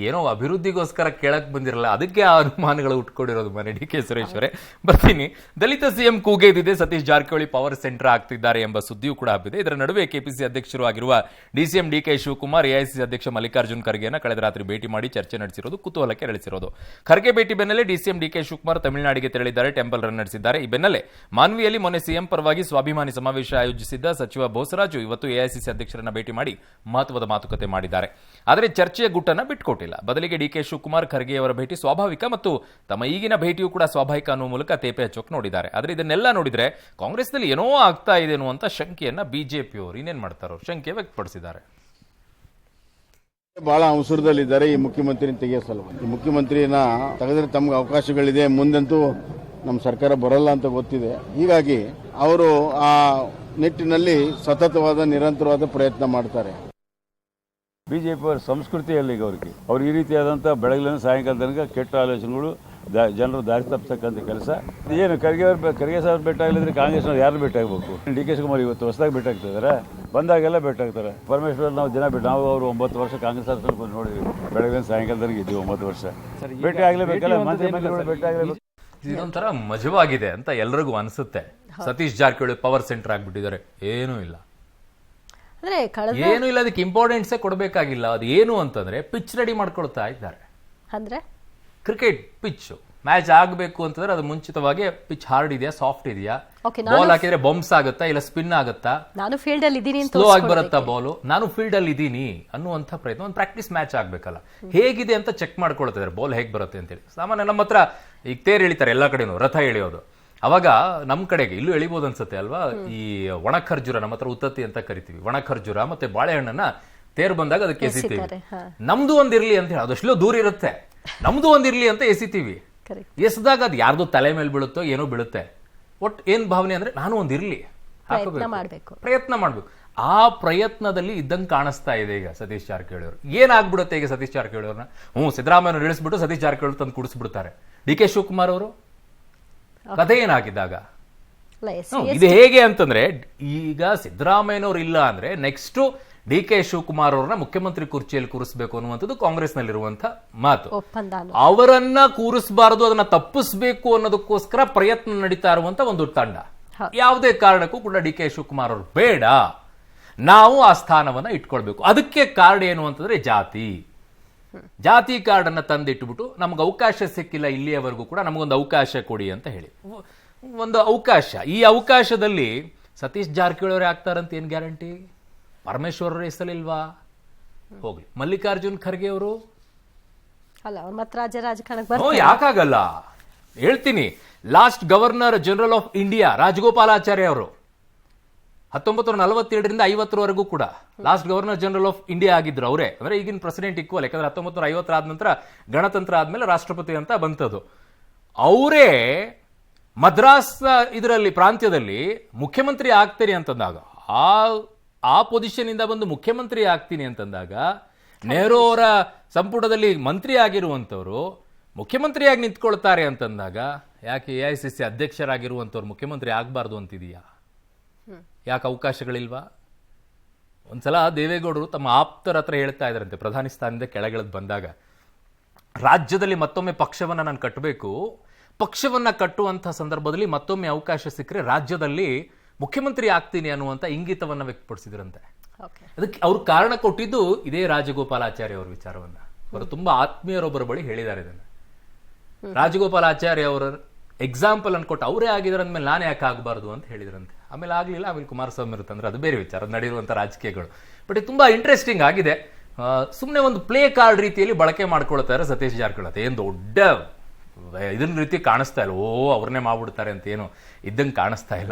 Speaker 1: ಏನೋ ಅಭಿವೃದ್ಧಿಗೋಸ್ಕರ ಕೇಳಕ್ ಬಂದಿರಲ್ಲ, ಅದಕ್ಕೆ ಆ ಅನುಮಾನಗಳು ಉಟ್ಕೊಂಡಿರೋದು ಮನೆ DK ಸುರೇಶ್ ಅವರೇ. ಬರ್ತೀನಿ. ದಲಿತ CM ಕೂಗೆ ಇದ್ದಿದೆ, ಸತೀಶ್ ಜಾರಕಿಹೊಳಿ ಪವರ್ ಸೆಂಟರ್ ಆಗ್ತಿದ್ದಾರೆ ಎಂಬ ಸುದ್ದಿಯೂ ಕೂಡ ಹಬ್ಬಿದೆ. ಇದರ ನಡುವೆ ಕೆಪಿಸಿ ಅಧ್ಯಕ್ಷರು ಆಗಿರುವ DCM DK ಶಿವಕುಮಾರ್ AICC ಅಧ್ಯಕ್ಷ ಮಲ್ಲಿಕಾರ್ಜುನ್ ಖರ್ಗೆನ ಕಳೆದ ರಾತ್ರಿ ಭೇಟಿ ಮಾಡಿ ಚರ್ಚೆ ನಡೆಸಿರೋದು ಕುತೂಹಲಕ್ಕೆ ಕೆರಳಿಸಿರೋದು. ಖರ್ಗೆ ಭೇಟಿ ಬೆನ್ನಲ್ಲೇ DCM DK ಶಿವಕುಮಾರ್ ತಮಿಳುನಾಡಿಗೆ ತೆರಳಿದ್ದಾರೆ, ಟೆಂಪಲ್ ರನ್ ನಡೆಸಿದ್ದಾರೆ. ಈ ಬೆನ್ನಲ್ಲೇ ಮಾನ್ವಿಯಲ್ಲಿ ಮೊನ್ನೆ CM ಪರವಾಗಿ ಸ್ವಾಭಿಮಾನಿ ಸಮಾವೇಶ ಆಯೋಜಿಸಿದ್ದ ಸಚಿವ ಬೋಸರಾಜು ಇವತ್ತು AICC ಅಧ್ಯಕ್ಷರನ್ನ ಭೇಟಿ ಮಾಡಿ ಮಹತ್ವದ ಮಾತುಕತೆ ಮಾಡಿದ್ದಾರೆ. ಆದರೆ ಚರ್ಚೆಯ ಗುಟ್ಟನ್ನ ಬಿಟ್ಕೊಟ್ಟಿಲ್ಲ. ಬದಲಿಗೆ DK ಶಿವಕುಮಾರ್ ಖರ್ಗೆಯವರ ಭೇಟಿ ಸ್ವಾಭಾವಿಕ ಮತ್ತು ತಮ್ಮ ಈಗಿನ ಭೇಟಿಯೂ ಕೂಡ ಸ್ವಾಭಾವಿಕ ಅನ್ನುವ ಮೂಲಕ ತೇಪೆ ಹಚ್ಚೋಕ್ ನೋಡಿದ್ದಾರೆ. ಆದರೆ ಇದನ್ನೆಲ್ಲ ನೋಡಿದ್ರೆ ಕಾಂಗ್ರೆಸ್ನಲ್ಲಿ ಏನೋ ಆಗ್ತಾ ಇದೆ ಅನ್ನುವಂತ ಶಂಕೆಯನ್ನ ಬಿಜೆಪಿಯವರು ಇನ್ನೇನ್ ಮಾಡ್ತಾರೋ ಶಂಕೆ ವ್ಯಕ್ತಪಡಿಸಿದ್ದಾರೆ.
Speaker 11: ಬಹಳ ಅವಸರದಲ್ಲಿದ್ದಾರೆ ಈ ಮುಖ್ಯಮಂತ್ರಿ ತೆಗೆಯೋ ಸಲುವಾಗಿ. ಈ ಮುಖ್ಯಮಂತ್ರಿನ ತೆಗೆದ್ರೆ ತಮ್ಗೆ ಅವಕಾಶಗಳಿದೆ, ಮುಂದಂತೂ ನಮ್ಮ ಸರ್ಕಾರ ಬರಲ್ಲ ಅಂತ ಗೊತ್ತಿದೆ. ಹೀಗಾಗಿ ಅವರು ಆ ನಿಟ್ಟಿನಲ್ಲಿ ಸತತವಾದ ನಿರಂತರವಾದ ಪ್ರಯತ್ನ ಮಾಡ್ತಾರೆ.
Speaker 16: ಬಿಜೆಪಿ ಅವರ ಸಂಸ್ಕೃತಿಯಲ್ಲಿ ಅವ್ರು ಈ ರೀತಿಯಾದಂಥ ಬೆಳಗಿನ ಸಾಯಂಕಾಲ ತನಕ ಕೆಟ್ಟ ಆಲೋಚನೆಗಳು, ಜನರು ದಾರಿ ತಪ್ಪಿಸ್ತಕ್ಕಂಥ ಕೆಲಸ. ಏನು ಖರ್ಗೆ ಸಾಹೇಬ್ ಭೇಟಿ ಆಗಲಿದ್ರೆ ಕಾಂಗ್ರೆಸ್ನವ್ರು ಯಾರು ಭೇಟಿ ಆಗಬೇಕು? DK ಶಿವಕುಮಾರ್ ಇವತ್ತು ಹೊಸದಾಗಿ ಭೇಟಿ ಆಗ್ತಿದ್ದಾರೆ, ಬಂದಾಗೆಲ್ಲ ಭೇಟಿ ಆಗ್ತಾರೆ. ಪರಮೇಶ್ವರ್ ನಾವು ದಿನ ಭೇಟಿ, ನಾವು ಅವರು 9 ವರ್ಷ ಕಾಂಗ್ರೆಸ್ ಸರ್ಕಾರ ನೋಡಿದ್ವಿ, ಬೆಳಗಿನ ಸಾಯಂಕಾಲ ತನಕ ಇದ್ದೀವಿ 9 ವರ್ಷ. ಭೇಟಿ ಆಗಲೇಬೇಕಲ್ಲ, ಮಂತ್ರಿ ಭೇಟಿ ಆಗಲೇಬೇಕು.
Speaker 1: ಇದೊಂಥರ ಮಜವಾಗಿದೆ ಅಂತ ಎಲ್ರಿಗೂ ಅನಿಸುತ್ತೆ. ಸತೀಶ್ ಜಾರಕಿಹೊಳಿ ಪವರ್ ಸೆಂಟರ್ ಆಗ್ಬಿಟ್ಟಿದ್ದಾರೆ, ಏನೂ ಇಲ್ಲ, ಏನು ಇಲ್ಲ. ಅದಕ್ಕೆ ಇಂಪಾರ್ಟೆನ್ಸೇ ಕೊಡಬೇಕಾಗಿಲ್ಲ. ಅದು ಏನು ಅಂತಂದ್ರೆ ಪಿಚ್ ರೆಡಿ ಮಾಡ್ಕೊಳ್ತಾ ಇದ್ದಾರೆ.
Speaker 9: ಅಂದ್ರೆ
Speaker 1: ಕ್ರಿಕೆಟ್ ಪಿಚ್ ಮ್ಯಾಚ್ ಆಗಬೇಕು ಅಂತಂದ್ರೆ ಅದು ಮುಂಚಿತವಾಗಿ ಪಿಚ್ ಹಾರ್ಡ್ ಇದೆಯಾ, ಸಾಫ್ಟ್ ಇದೆಯಾ,
Speaker 9: Okay,
Speaker 1: ಬಾಲ್ ಹಾಕಿದ್ರೆ ಬೌನ್ಸ್ ಆಗುತ್ತಾ ಇಲ್ಲ ಸ್ಪಿನ್ ಆಗುತ್ತಾ,
Speaker 9: ನಾನು ಫೀಲ್ಡ್ ಅಲ್ಲಿ ಇದ್ದೀನಿ ಅಂತ
Speaker 1: ಸ್ಲೋ ಆಗಿ ಬರುತ್ತಾ ಬಾಲು, ನಾನು ಫೀಲ್ಡ್ ಅಲ್ಲಿ ಇದ್ದೀನಿ ಅನ್ನುವಂಥ ಪ್ರಯತ್ನ, ಒಂದು ಪ್ರಾಕ್ಟೀಸ್ ಮ್ಯಾಚ್ ಆಗ್ಬೇಕಲ್ಲ, ಹೇಗಿದೆ ಅಂತ ಚೆಕ್ ಮಾಡ್ಕೊಳ್ತಿದ್ದಾರೆ ಬಾಲ್ ಹೇಗೆ ಬರುತ್ತೆ ಅಂತೇಳಿ. ಸಾಮಾನ್ಯ ನಮ್ಮ ಹತ್ರ ಈಗ ತೇರು ಎಳಿತಾರೆ ಎಲ್ಲಾ ಕಡೆನೂ, ರಥ ಎಳೆಯೋದು. ಅವಾಗ ನಮ್ ಕಡೆಗೆ ಇಲ್ಲೂ ಎಳಿಬಹುದು ಅನ್ಸುತ್ತೆ ಅಲ್ವಾ, ಈ ಒಣ ಖರ್ಜೂರ, ನಮ್ಮ ಹತ್ರ ಉತ್ತತ್ತಿ ಅಂತ ಕರಿತೀವಿ, ಒಣ ಖರ್ಜೂರ ಮತ್ತೆ ಬಾಳೆಹಣ್ಣನ್ನ ತೇರು ಬಂದಾಗ ಅದಕ್ಕೆ ಎಸಿತೀವಿ. ನಮ್ದು ಒಂದಿರ್ಲಿ ಅಂತ ಹೇಳಿ, ಅದೆಷ್ಟೋ ದೂರ ಇರುತ್ತೆ, ನಮ್ದು ಒಂದಿರ್ಲಿ ಅಂತ ಎಸಿತೀವಿ. ಎಸ್ದಾಗ ಅದು ಯಾರ್ದು ತಲೆ ಮೇಲೆ ಬೀಳುತ್ತೋ ಏನೋ ಬೀಳುತ್ತೆ. ಒಟ್ ಏನ್ ಭಾವನೆ ಅಂದ್ರೆ ನಾನು ಒಂದಿರ್ಲಿ, ಪ್ರಯತ್ನ ಮಾಡ್ಬೇಕು. ಆ ಪ್ರಯತ್ನದಲ್ಲಿ ಇದ್ದಂಗೆ ಕಾಣಿಸ್ತಾ ಇದೆ ಈಗ ಸತೀಶ್ ಜಾರಕಿಹೊಳಿ ಅವರು. ಏನಾಗ್ಬಿಡುತ್ತೆ ಈಗ ಸತೀಶ್ ಜಾರಕಿಹೊಳಿ ಅವ್ರನ್ನ ಸಿದ್ದರಾಮಯ್ಯ ಇಳಿಸ್ಬಿಟ್ಟು ಸತೀಶ್ ಜಾರಕಿಹೊಳಿ ತಂದು ಕುಡಿಸ್ಬಿಡ್ತಾರೆ. ಡಿ.ಕೆ. ಶಿವಕುಮಾರ್ ಅವರು ಕಥೆ ಏನಾಗಿದ್ದಾಗ ಇದು ಹೇಗೆ ಅಂತಂದ್ರೆ, ಈಗ ಸಿದ್ದರಾಮಯ್ಯನವ್ರು ಇಲ್ಲ ಅಂದ್ರೆ ನೆಕ್ಸ್ಟ್ ಡಿ.ಕೆ. ಶಿವಕುಮಾರ್ ಅವ್ರನ್ನ ಮುಖ್ಯಮಂತ್ರಿ ಕುರ್ಚಿಯಲ್ಲಿ ಕೂರಿಸಬೇಕು ಅನ್ನುವಂಥದ್ದು ಕಾಂಗ್ರೆಸ್ನಲ್ಲಿರುವಂತ ಮಾತು. ಅವರನ್ನ ಕೂರಿಸಬಾರದು, ಅದನ್ನ ತಪ್ಪಿಸಬೇಕು ಅನ್ನೋದಕ್ಕೋಸ್ಕರ ಪ್ರಯತ್ನ ನಡೀತಾ ಇರುವಂತ ಒಂದು ತಂಡ. ಯಾವುದೇ ಕಾರಣಕ್ಕೂ ಕೂಡ ಡಿ.ಕೆ. ಶಿವಕುಮಾರ್ ಅವರು ಬೇಡ, ನಾವು ಆ ಸ್ಥಾನವನ್ನ ಇಟ್ಕೊಳ್ಬೇಕು. ಅದಕ್ಕೆ ಕಾರ್ಡ್ ಏನು ಅಂತಂದ್ರೆ ಜಾತಿ ಕಾರ್ಡ್ ಅನ್ನ ತಂದಿಟ್ಬಿಟ್ಟು ನಮ್ಗೆ ಅವಕಾಶ ಸಿಕ್ಕಿಲ್ಲ ಇಲ್ಲಿಯವರೆಗೂ ಕೂಡ, ನಮಗೊಂದು ಅವಕಾಶ ಕೊಡಿ ಅಂತ ಹೇಳಿ ಒಂದು ಅವಕಾಶ. ಈ ಅವಕಾಶದಲ್ಲಿ ಸತೀಶ್ ಜಾರಕಿಹೊಳಿ ಅವರೇ ಆಗ್ತಾರಂತ ಏನ್ ಗ್ಯಾರಂಟಿ? ಪರಮೇಶ್ವರ್ ಹೆಸರಿಲ್ವಾ? ಹೋಗ್ಲಿ. ಮಲ್ಲಿಕಾರ್ಜುನ್ ಖರ್ಗೆ ಅವರು ಯಾಕಾಗಲ್ಲ ಹೇಳ್ತೀನಿ. Last governor general of India Rajagopalachari ಅವರು 1947ರಿಂದ 50ರವರೆಗೂ ಕೂಡ last governor general of India ಆಗಿದ್ರು ಅವರೇ. ಅಂದ್ರೆ ಈಗಿನ ಪ್ರೆಸಿಡೆಂಟ್ ಈಕ್ವಲ್, ಯಾಕಂದ್ರೆ 1950 ಆದ ನಂತರ ಗಣತಂತ್ರ ಆದ್ಮೇಲೆ ರಾಷ್ಟ್ರಪತಿ ಅಂತ ಬಂತದ್ದು. ಅವರೇ ಮದ್ರಾಸ್ ಇದರಲ್ಲಿ ಪ್ರಾಂತ್ಯದಲ್ಲಿ ಮುಖ್ಯಮಂತ್ರಿ ಆಗ್ತೀರಿ ಅಂತಂದಾಗ, ಆ ಪೊಸಿಷನ್ ಇಂದ ಬಂದು ಮುಖ್ಯಮಂತ್ರಿ ಆಗ್ತೀನಿ ಅಂತಂದಾಗ, ನೆಹರು ಅವರ ಸಂಪುಟದಲ್ಲಿ ಮಂತ್ರಿ ಆಗಿರುವಂತವ್ರು ಮುಖ್ಯಮಂತ್ರಿಯಾಗಿ ನಿಂತ್ಕೊಳ್ತಾರೆ ಅಂತಂದಾಗ, ಯಾಕೆ AICC ಅಧ್ಯಕ್ಷರಾಗಿರುವಂತವ್ರು ಮುಖ್ಯಮಂತ್ರಿ ಆಗಬಾರ್ದು ಅಂತಿದೆಯಾ? ಯಾಕೆ ಅವಕಾಶಗಳಿಲ್ವಾ? ಒಂದ್ಸಲ ದೇವೇಗೌಡರು ತಮ್ಮ ಆಪ್ತರ ಹತ್ರ ಹೇಳ್ತಾ ಇದ್ರಂತೆ, ಪ್ರಧಾನಿ ಸ್ಥಾನದಿಂದ ಕೆಳಗಿಳಿದು ಬಂದಾಗ, ರಾಜ್ಯದಲ್ಲಿ ಮತ್ತೊಮ್ಮೆ ಪಕ್ಷವನ್ನ ನಾನು ಕಟ್ಟಬೇಕು, ಪಕ್ಷವನ್ನ ಕಟ್ಟುವಂತಹ ಸಂದರ್ಭದಲ್ಲಿ ಮತ್ತೊಮ್ಮೆ ಅವಕಾಶ ಸಿಕ್ಕರೆ ರಾಜ್ಯದಲ್ಲಿ ಮುಖ್ಯಮಂತ್ರಿ ಆಗ್ತೀನಿ ಅನ್ನುವಂತ ಇಂಗಿತವನ್ನ ವ್ಯಕ್ತಪಡಿಸಿದ್ರಂತೆ. ಅದಕ್ಕೆ ಅವ್ರು ಕಾರಣ ಕೊಟ್ಟಿದ್ದು ಇದೇ ರಾಜಗೋಪಾಲಾಚಾರ್ಯ ಅವರ ವಿಚಾರವನ್ನ. ಅವರು ತುಂಬಾ ಆತ್ಮೀಯರೊಬ್ಬರ ಬಳಿ ಹೇಳಿದ್ದಾರೆ ಇದನ್ನ. ರಾಜಗೋಪಾಲಾಚಾರ್ಯ ಅವರ ಎಕ್ಸಾಂಪಲ್ ಅನ್ಕೊಟ್ಟು ಅವರೇ ಆಗಿದ್ದಾರೆ ಅಂದ್ಮೇಲೆ ನಾನೇ ಯಾಕೆ ಆಗಬಾರ್ದು ಅಂತ ಹೇಳಿದ್ರಂತೆ. ಆಮೇಲೆ ಆಗ್ಲಿಲ್ಲ. ಆಮೇಲೆ ಕುಮಾರಸ್ವಾಮಿ ಇರುತ್ತಂದ್ರೆ ಅದು ಬೇರೆ ವಿಚಾರ, ನಡೆಯುವಂತ ರಾಜಕೀಯಗಳು. ಬಟ್ ಇದು ತುಂಬಾ ಇಂಟ್ರೆಸ್ಟಿಂಗ್ ಆಗಿದೆ. ಸುಮ್ಮನೆ ಒಂದು ಪ್ಲೇ ಕಾರ್ಡ್ ರೀತಿಯಲ್ಲಿ ಬಳಕೆ ಮಾಡ್ಕೊಳ್ತಾರೆ ಸತೀಶ್ ಜಾರಕಿಹೊಳಿ. ಏನ್ ದೊಡ್ಡ ಇದನ್ನ ರೀತಿ ಕಾಣಿಸ್ತಾ ಇಲ್ಲ, ಅವ್ರನ್ನೇ ಮಾಡ್ಬಿಡ್ತಾರೆ ಅಂತ ಏನು ಇದ್ದಂಗೆ ಕಾಣಿಸ್ತಾ ಇಲ್ಲ.